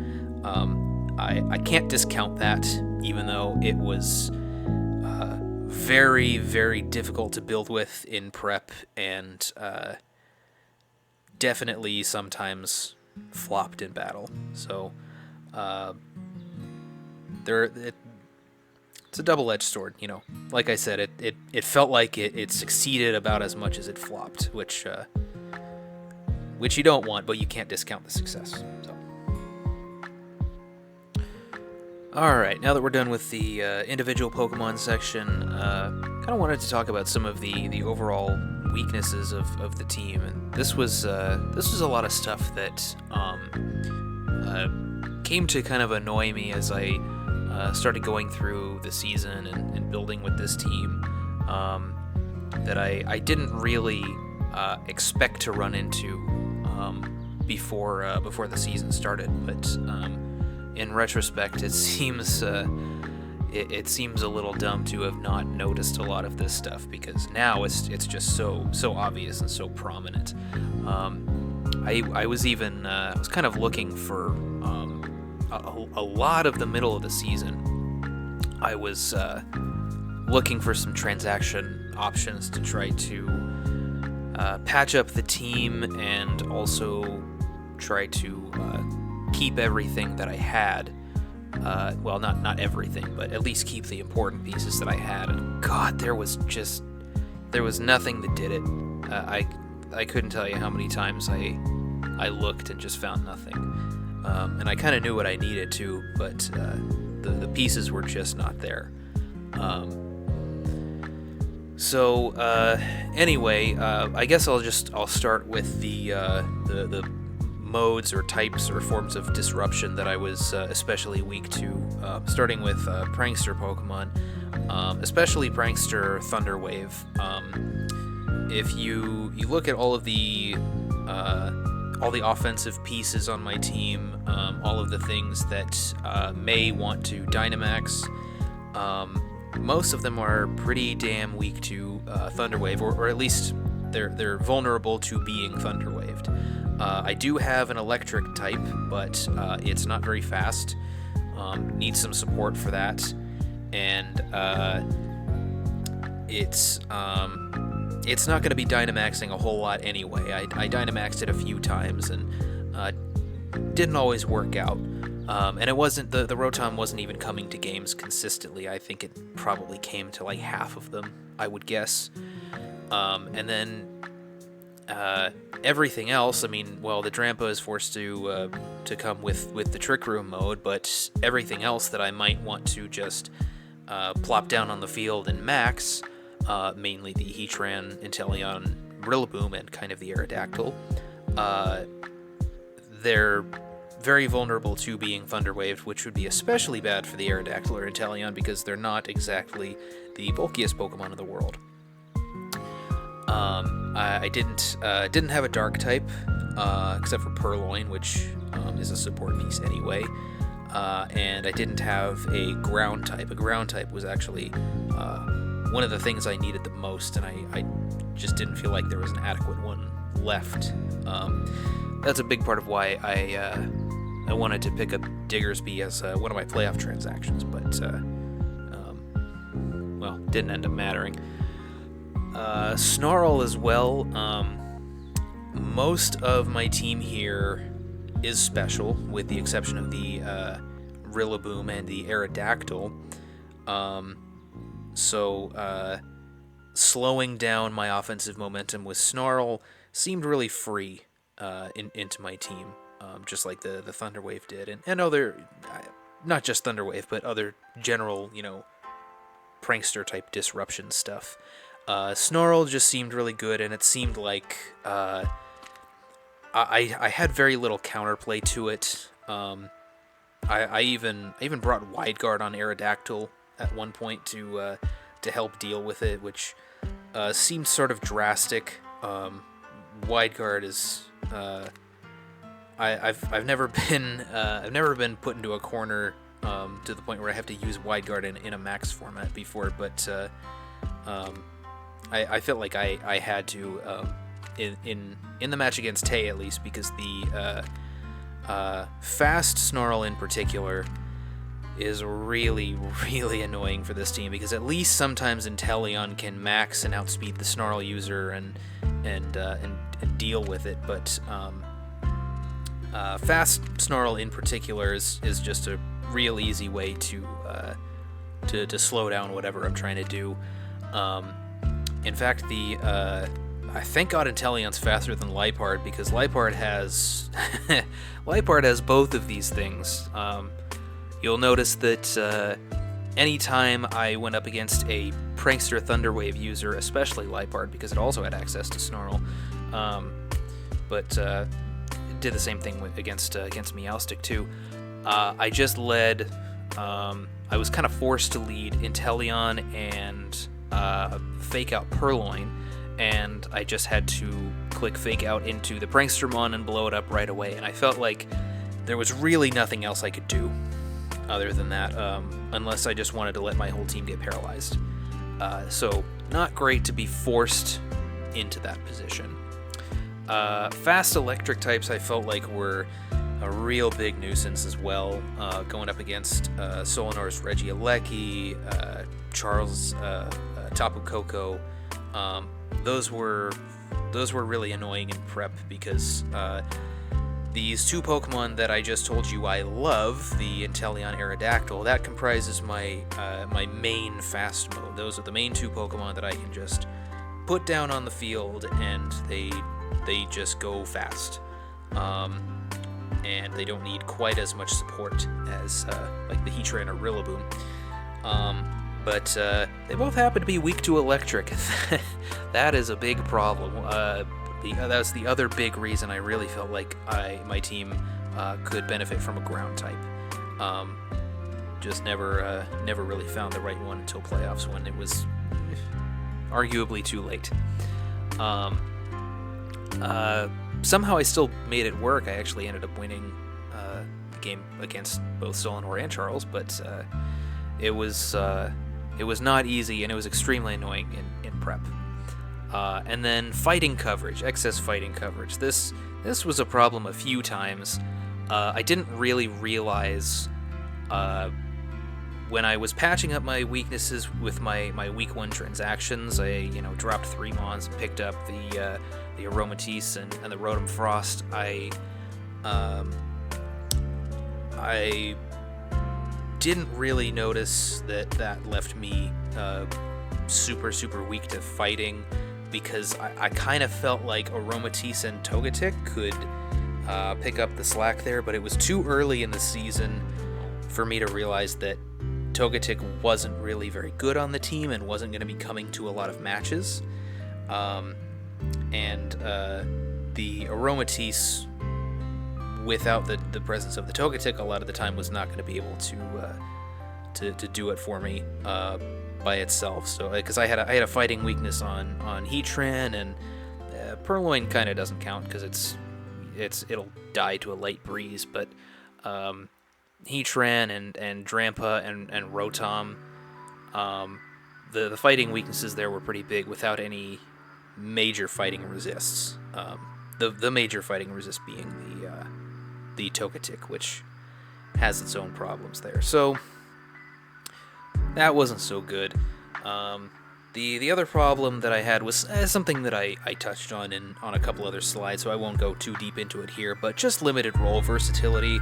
I can't discount that, even though it was very, very difficult to build with in prep, and definitely sometimes flopped in battle. So it's a double-edged sword, Like I said, it felt like it succeeded about as much as it flopped, which you don't want, but you can't discount the success. So, all right, now that we're done with the individual Pokemon section, kind of wanted to talk about some of the overall weaknesses of the team, and this was a lot of stuff that came came to kind of annoy me as I started going through the season and building with this team, that I didn't really expect to run into before the season started. But in retrospect, it seems it seems a little dumb to have not noticed a lot of this stuff, because now it's just so obvious and so prominent. I was kind of looking for a lot of the middle of the season. I was looking for some transaction options to try to patch up the team, and also try to keep everything that I had. Well, not everything, but at least keep the important pieces that I had. And God, there was nothing that did it. I couldn't tell you how many times I looked and just found nothing. And I kind of knew what I needed to, but the pieces were just not there. So anyway, I guess I'll start with the modes or types or forms of disruption that I was especially weak to, starting with Prankster Pokemon, especially Prankster Thunderwave. If you look at all the offensive pieces on my team, all of the things that may want to Dynamax, most of them are pretty damn weak to Thunderwave, or at least they're vulnerable to being Thunderwaved. I do have an electric type, but it's not very fast. Needs some support for that, and it's not going to be Dynamaxing a whole lot anyway. I Dynamaxed it a few times and didn't always work out. And it wasn't the Rotom wasn't even coming to games consistently. I think it probably came to like half of them, I would guess. And then everything else, I mean, well, the Drampa is forced to come with the Trick Room mode, but everything else that I might want to just plop down on the field and max, mainly the Heatran, Intellion, Grilloboom, and kind of the Aerodactyl, they're very vulnerable to being Thunderwaved, which would be especially bad for the Aerodactyl or Intellion, because they're not exactly the bulkiest Pokemon in the world. I didn't have a Dark type, except for Pearline, which is a support piece anyway, and I didn't have a Ground type. A Ground type was actually one of the things I needed the most, and I just didn't feel like there was an adequate one left. That's a big part of why I wanted to pick up Diggersby as one of my playoff transactions, but well, didn't end up mattering. Snarl as well. Most of my team here is special, with the exception of the Grilloboom and the Aerodactyl. So slowing down my offensive momentum with Snarl seemed really free into my team, just like the Thunderwave did, and other, not just Thunderwave, but other general, prankster type disruption stuff. Snarl just seemed really good, and it seemed like I had very little counterplay to it. I even brought Wide Guard on Aerodactyl at one point to help deal with it, which seemed sort of drastic. Wide Guard is I've never been put into a corner to the point where I have to use Wide Guard in a max format before, but I felt like I had to in the match against Tay, at least, because the fast Snarl in particular is really, really annoying for this team, because at least sometimes Intellion can max and outspeed the Snarl user and deal with it, but fast Snarl in particular is just a real easy way to slow down whatever I'm trying to do. In fact, I thank God Intellion's faster than Liepard, because Liepard has both of these things. You'll notice that anytime I went up against a Prankster Thunderwave user, especially Liepard, because it also had access to Snarl, but it did the same thing against Meowstic too. I just led, I was kind of forced to lead Intellion and fake out Pearline, and I just had to click fake out into the Prankstermon and blow it up right away, and I felt like there was really nothing else I could do other than that, unless I just wanted to let my whole team get paralyzed. So not great to be forced into that position. Fast electric types I felt like were a real big nuisance as well, going up against Solinor's Regieleki, Charles Tapu Koko. Those were really annoying in prep because these two Pokemon that I just told you I love, the Intellion Aerodactyl, that comprises my my main fast mode. Those are the main two Pokemon that I can just put down on the field and they just go fast. And they don't need quite as much support as like the Heatran or Grilloboom. But they both happen to be weak to electric. That is a big problem. That's the other big reason I really felt like my team could benefit from a ground type. Just never really found the right one until playoffs when it was arguably too late. Somehow I still made it work. I actually ended up winning the game against both Solinor and Charles, but it was not easy, and it was extremely annoying in prep. And then fighting coverage, excess fighting coverage. This was a problem a few times. I didn't really realize when I was patching up my weaknesses with my week 1 transactions. I dropped 3 Mons and picked up the Aromatisse and the Rotom Frost. I didn't really notice that left me super weak to fighting, because I kind of felt like Aromatisse and Togetic could pick up the slack there, but it was too early in the season for me to realize that Togetic wasn't really very good on the team and wasn't going to be coming to a lot of matches. And the Aromatisse, without the presence of the Togetic, a lot of the time was not going to be able to do it for me by itself. So because I had a fighting weakness on Heatran, and Pearline kind of doesn't count because it'll die to a light breeze, but Heatran and Drampa and Rotom, the fighting weaknesses there were pretty big without any major fighting resists. The major fighting resist being the Togetic, which has its own problems there. So that wasn't so good. The other problem that I had was something that I touched on on a couple other slides, so I won't go too deep into it here, but just limited role versatility.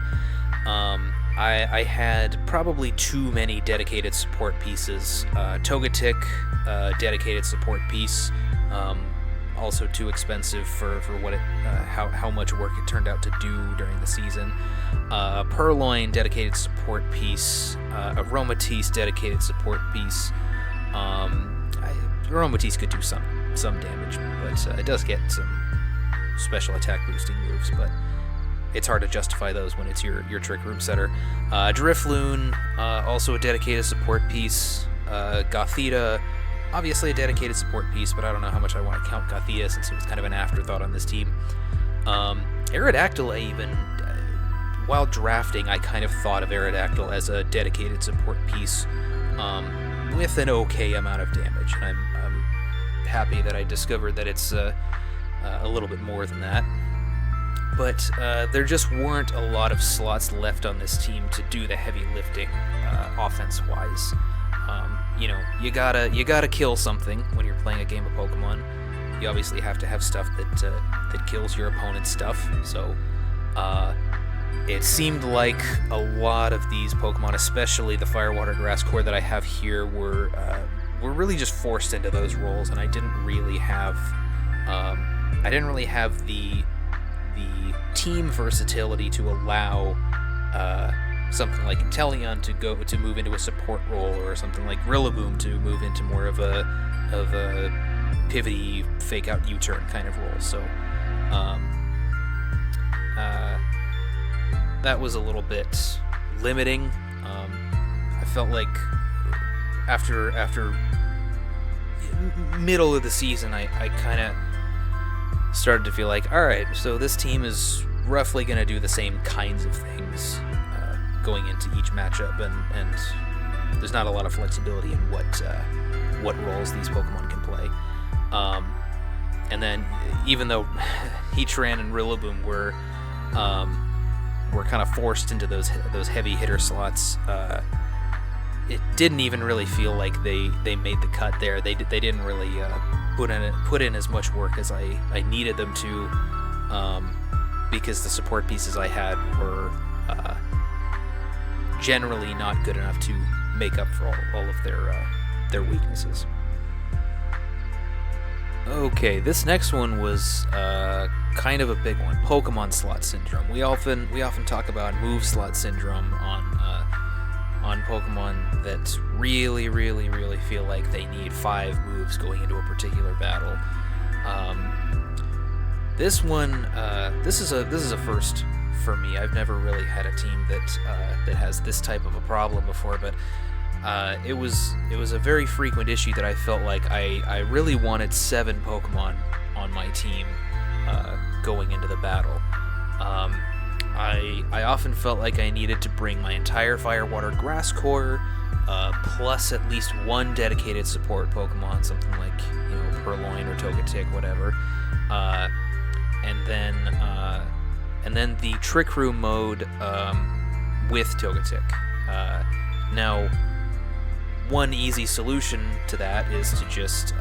I had probably too many dedicated support pieces. Togetic, dedicated support piece, also too expensive for what how much work it turned out to do during the season. Pearline, dedicated support piece. Aromatisse, dedicated support piece. Aromatisse could do some damage, but it does get some special attack boosting moves, but it's hard to justify those when it's your Trick Room setter. Driftblim, also a dedicated support piece. Gothita, obviously a dedicated support piece, but I don't know how much I want to count Gothita since it was kind of an afterthought on this team. Aerodactyl, while drafting, I kind of thought of Aerodactyl as a dedicated support piece with an okay amount of damage, and I'm happy that I discovered that it's a little bit more than that. But there just weren't a lot of slots left on this team to do the heavy lifting offense-wise. You gotta kill something when you're playing a game of Pokemon. You obviously have to have stuff that kills your opponent's stuff. So it seemed like a lot of these Pokemon, especially the Fire, Water, Grass core that I have here, were really just forced into those roles, and I didn't really have the team versatility to allow something like Intellion to move into a support role, or something like Grilloboom to move into more of a pivoty fake out U-turn kind of role. So that was a little bit limiting. I felt like after middle of the season, I kind of started to feel like, all right, so this team is roughly going to do the same kinds of things going into each matchup, and there's not a lot of flexibility in what roles these Pokemon can play. And then, even though Heatran and Grilloboom were kind of forced into those heavy hitter slots, it didn't even really feel like they made the cut there. They didn't really put in as much work as I needed them to, because the support pieces I had were generally not good enough to make up for all of their weaknesses. Okay, this next one was kind of a big one. Pokemon slot syndrome. We often talk about move slot syndrome on Pokemon that really feel like they need 5 moves going into a particular battle. This one, this is a first for me. I've never really had a team that has this type of a problem before, but it was a very frequent issue that I felt like I really wanted 7 Pokemon on my team going into the battle. I often felt like I needed to bring my entire Fire, Water, Grass core, plus at least one dedicated support Pokemon, something like, you know, Pearline or Togetic, whatever, and then the Trick Room mode with Togetic. Now, one easy solution to that is to just,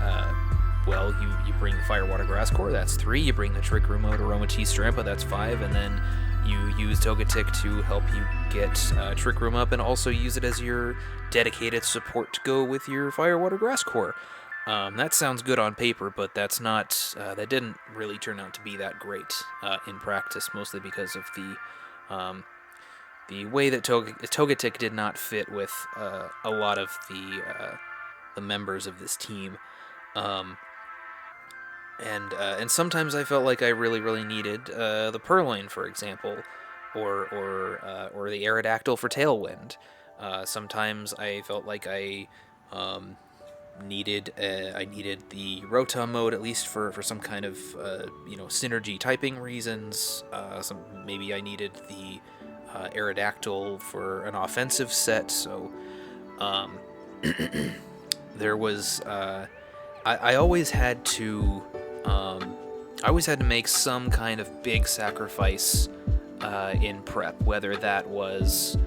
you bring the Fire, Water, Grass core, that's 3, you bring the Trick Room mode Aromatisse Drampa, that's 5, and then you use Togetic to help you get Trick Room up, and also use it as your dedicated support to go with your Fire, Water, Grass core. That sounds good on paper, but that's not. That didn't really turn out to be that great in practice, mostly because of the way that Togetic did not fit with a lot of the members of this team. And sometimes I felt like I really needed the Pearline, for example, or the Aerodactyl for Tailwind. Sometimes I felt like I needed the Rotom mode, at least for some kind of synergy typing reasons. Maybe I needed the Aerodactyl for an offensive set. So there was I always had to make some kind of big sacrifice in prep, whether that was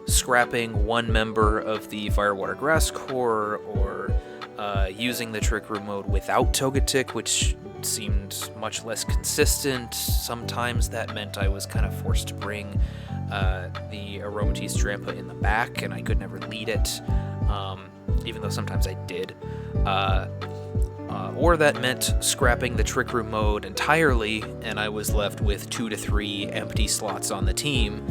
scrapping one member of the Fire, Water, Grass core, or using the Trick Room mode without Togetic, which seemed much less consistent. Sometimes that meant I was kind of forced to bring the Aromatisse Drampa in the back, and I could never lead it, even though sometimes I did. Or that meant scrapping the Trick Room mode entirely, and I was left with 2 to 3 empty slots on the team.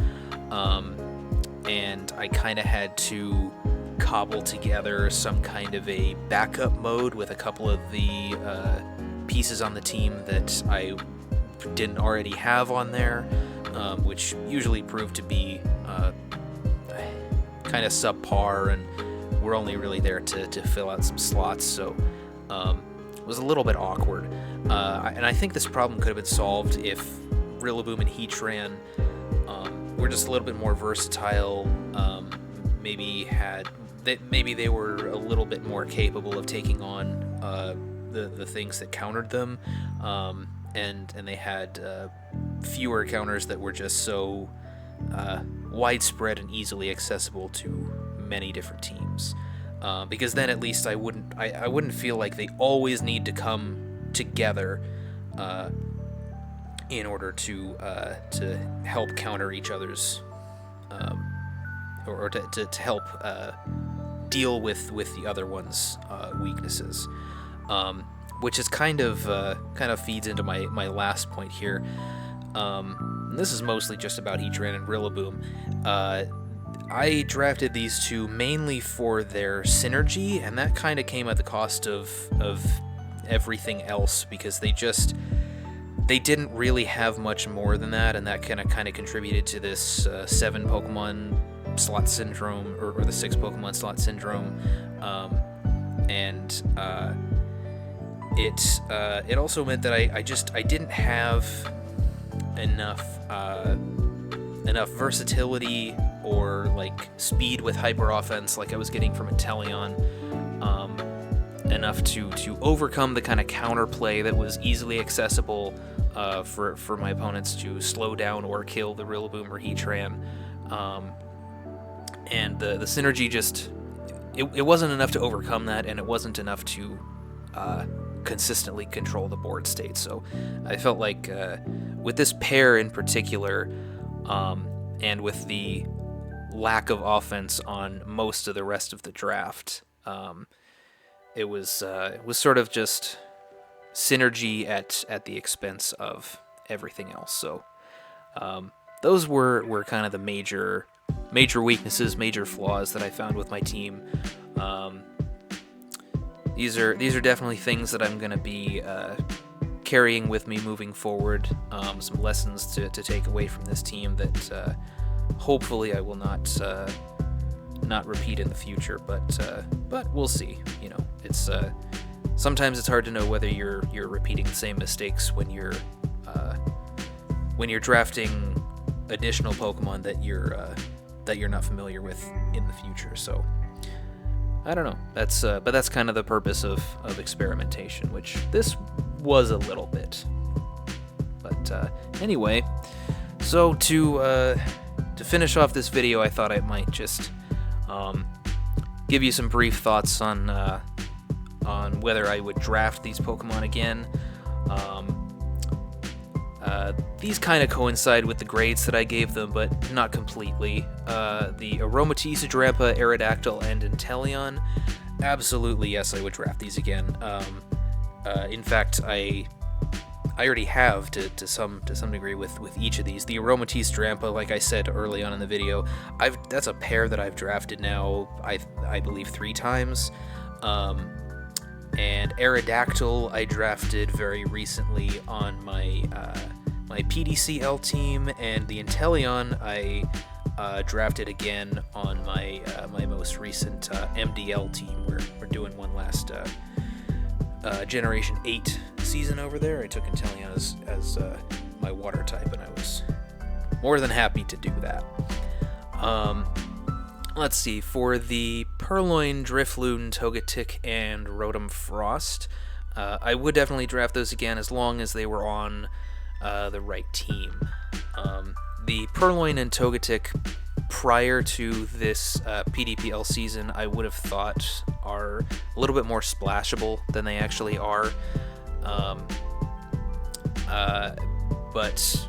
And I kind of had to cobble together some kind of a backup mode with a couple of the pieces on the team that I didn't already have on there, which usually proved to be kind of subpar, and were only really there to fill out some slots, so it was a little bit awkward. And I think this problem could have been solved if Grilloboom and Heatran were just a little bit more versatile. Maybe they were a little bit more capable of taking on the things that countered them, and they had fewer counters that were just so widespread and easily accessible to many different teams. Because then at least I wouldn't feel like they always need to come together in order to help counter each other's or to help deal with the other one's weaknesses, which is kind of feeds into my last point here. And this is mostly just about Heatran and Grilloboom. I drafted these two mainly for their synergy, and that kind of came at the cost of everything else, because they didn't really have much more than that, and that kind of contributed to this 7 Pokemon slot syndrome, or the 6 Pokemon slot syndrome, and it also meant that I didn't have enough versatility or like speed with hyper offense like I was getting from Intellion, enough to overcome the kind of counterplay that was easily accessible for my opponents to slow down or kill the Grilloboom or Heatran, and the synergy just it wasn't enough to overcome that, and it wasn't enough to consistently control the board state. So I felt like with this pair in particular, and with the lack of offense on most of the rest of the draft, it was sort of just synergy at the expense of everything else. So those were kind of the major weaknesses, major flaws that I found with my team. These are definitely things that I'm going to be carrying with me moving forward. Some lessons to take away from this team that hopefully I will not repeat in the future. But we'll see. You know, it's sometimes it's hard to know whether you're repeating the same mistakes when you're drafting additional Pokemon that you're not familiar with in the future. So I don't know. But that's kind of the purpose of experimentation, which this was a little bit. But anyway, so to finish off this video, I thought I might just give you some brief thoughts on whether I would draft these Pokemon again. These kind of coincide with the grades that I gave them, but not completely. The Aromatisse, Drampa, Aerodactyl, and Intellion, absolutely yes, I would draft these again. In fact, I already have to some degree with each of these. The Aromatisse, Drampa, like I said early on in the video, that's a pair that I've drafted now, I believe 3 times. And Aerodactyl I drafted very recently on my PDCL team, and the Intellion I drafted again on my most recent MDL team. We're doing one last Generation 8 season over there. I took Intellion as my water type, and I was more than happy to do that. Let's see, for the Pearline, Driftblim, Togetic, and Rotom Frost, I would definitely draft those again as long as they were on the right team. The Pearline and Togetic, prior to this PDPL season, I would have thought are a little bit more splashable than they actually are. But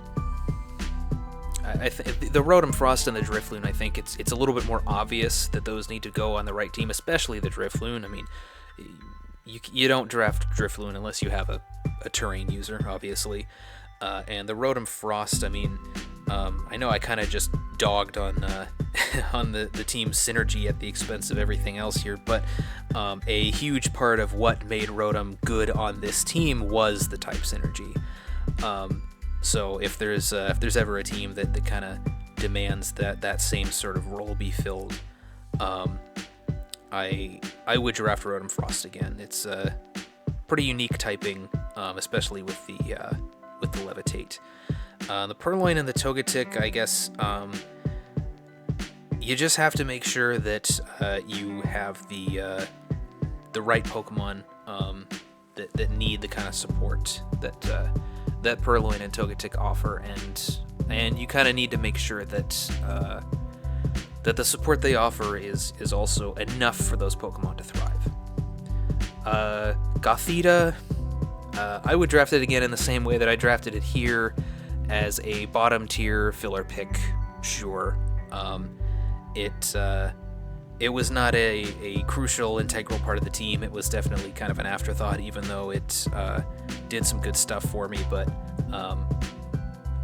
I think the Rotom Frost and the Driftblim, I think it's a little bit more obvious that those need to go on the right team, especially the Driftblim. I mean, you don't draft Driftblim unless you have a terrain user, obviously. And the Rotom Frost, I mean, I know I kind of just dogged on on the team's synergy at the expense of everything else here, but a huge part of what made Rotom good on this team was the type synergy. So if there's ever a team that kind of demands that same sort of role be filled, I would draft Rotom Frost again. It's a pretty unique typing, especially with the Levitate. The Pearline and the Togetic, I guess, you just have to make sure that you have the right Pokemon that need the kind of support that Pearline and Togetic offer, and you kind of need to make sure that the support they offer is also enough for those Pokemon to thrive. Gothita, I would draft it again in the same way that I drafted it here, as a bottom tier filler pick. Sure, it was not a crucial, integral part of the team. It was definitely kind of an afterthought, even though it did some good stuff for me, but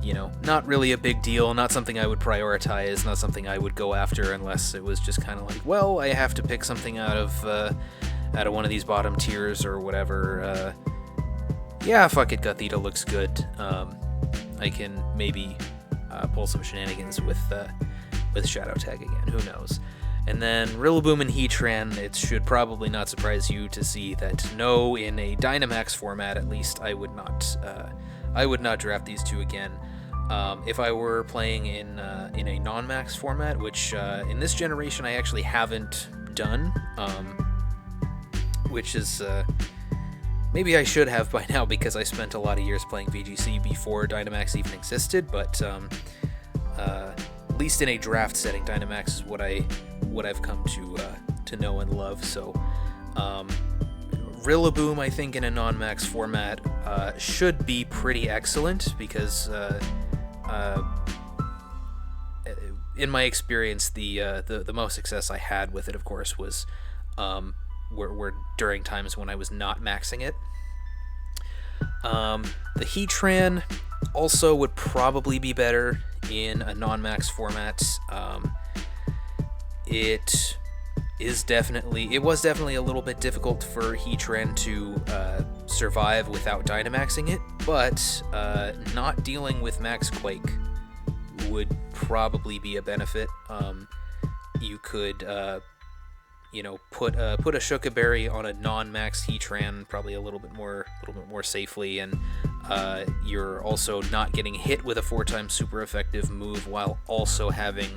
you know, not really a big deal, not something I would prioritize, not something I would go after unless it was just kind of like, well, I have to pick something out of one of these bottom tiers or whatever, Yeah, fuck it, Gothita looks good. I can maybe pull some shenanigans with Shadow Tag again, who knows. And then Grilloboom and Heatran, it should probably not surprise you to see that no, in a Dynamax format at least, I would not draft these two again. If I were playing in a non-max format, which in this generation I actually haven't done, which is maybe I should have by now because I spent a lot of years playing VGC before Dynamax even existed, but at least in a draft setting, Dynamax is what I've come to know and love. So Grilloboom, I think, in a non-max format should be pretty excellent because in my experience, the most success I had with it, of course, was were during times when I was not maxing it. The Heatran also would probably be better in a non-max format. It was definitely a little bit difficult for Heatran to survive without Dynamaxing it, but not dealing with Max Quake would probably be a benefit. You could put a Shukaberry on a non-max Heatran probably a little bit more safely, and you're also not getting hit with a 4-time super effective move while also having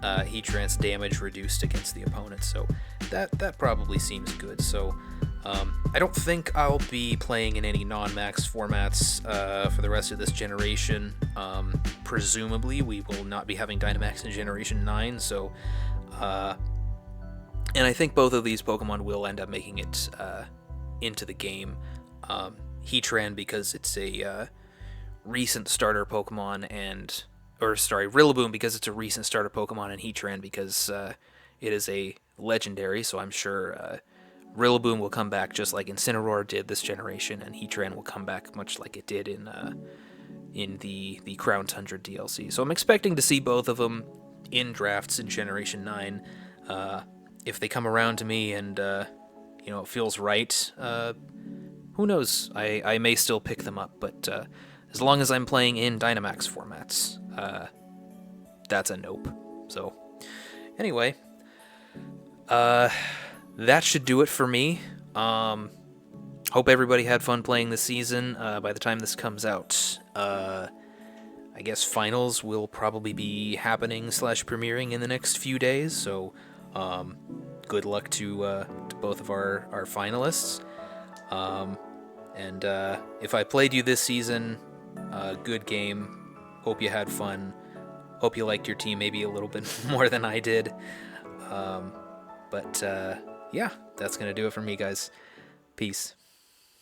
Heatran's damage reduced against the opponent. So that probably seems good. So I don't think I'll be playing in any non-max formats for the rest of this generation. Presumably we will not be having Dynamax in Generation 9, so and I think both of these Pokemon will end up making it into the game. Heatran because it's a recent starter Pokemon, Grilloboom because it's a recent starter Pokemon, and Heatran because it is a legendary, so I'm sure Grilloboom will come back just like Incineroar did this generation, and Heatran will come back much like it did in the Crown Tundra DLC. So I'm expecting to see both of them in drafts in Generation 9. If they come around to me and it feels right, who knows? I may still pick them up, but as long as I'm playing in Dynamax formats, that's a nope. So anyway, that should do it for me. Hope everybody had fun playing this season. By the time this comes out, I guess finals will probably be happening / premiering in the next few days, so good luck to both of our finalists. And if I played you this season, good game. Hope you had fun. Hope you liked your team maybe a little bit more than I did. But yeah, that's going to do it for me, guys. Peace.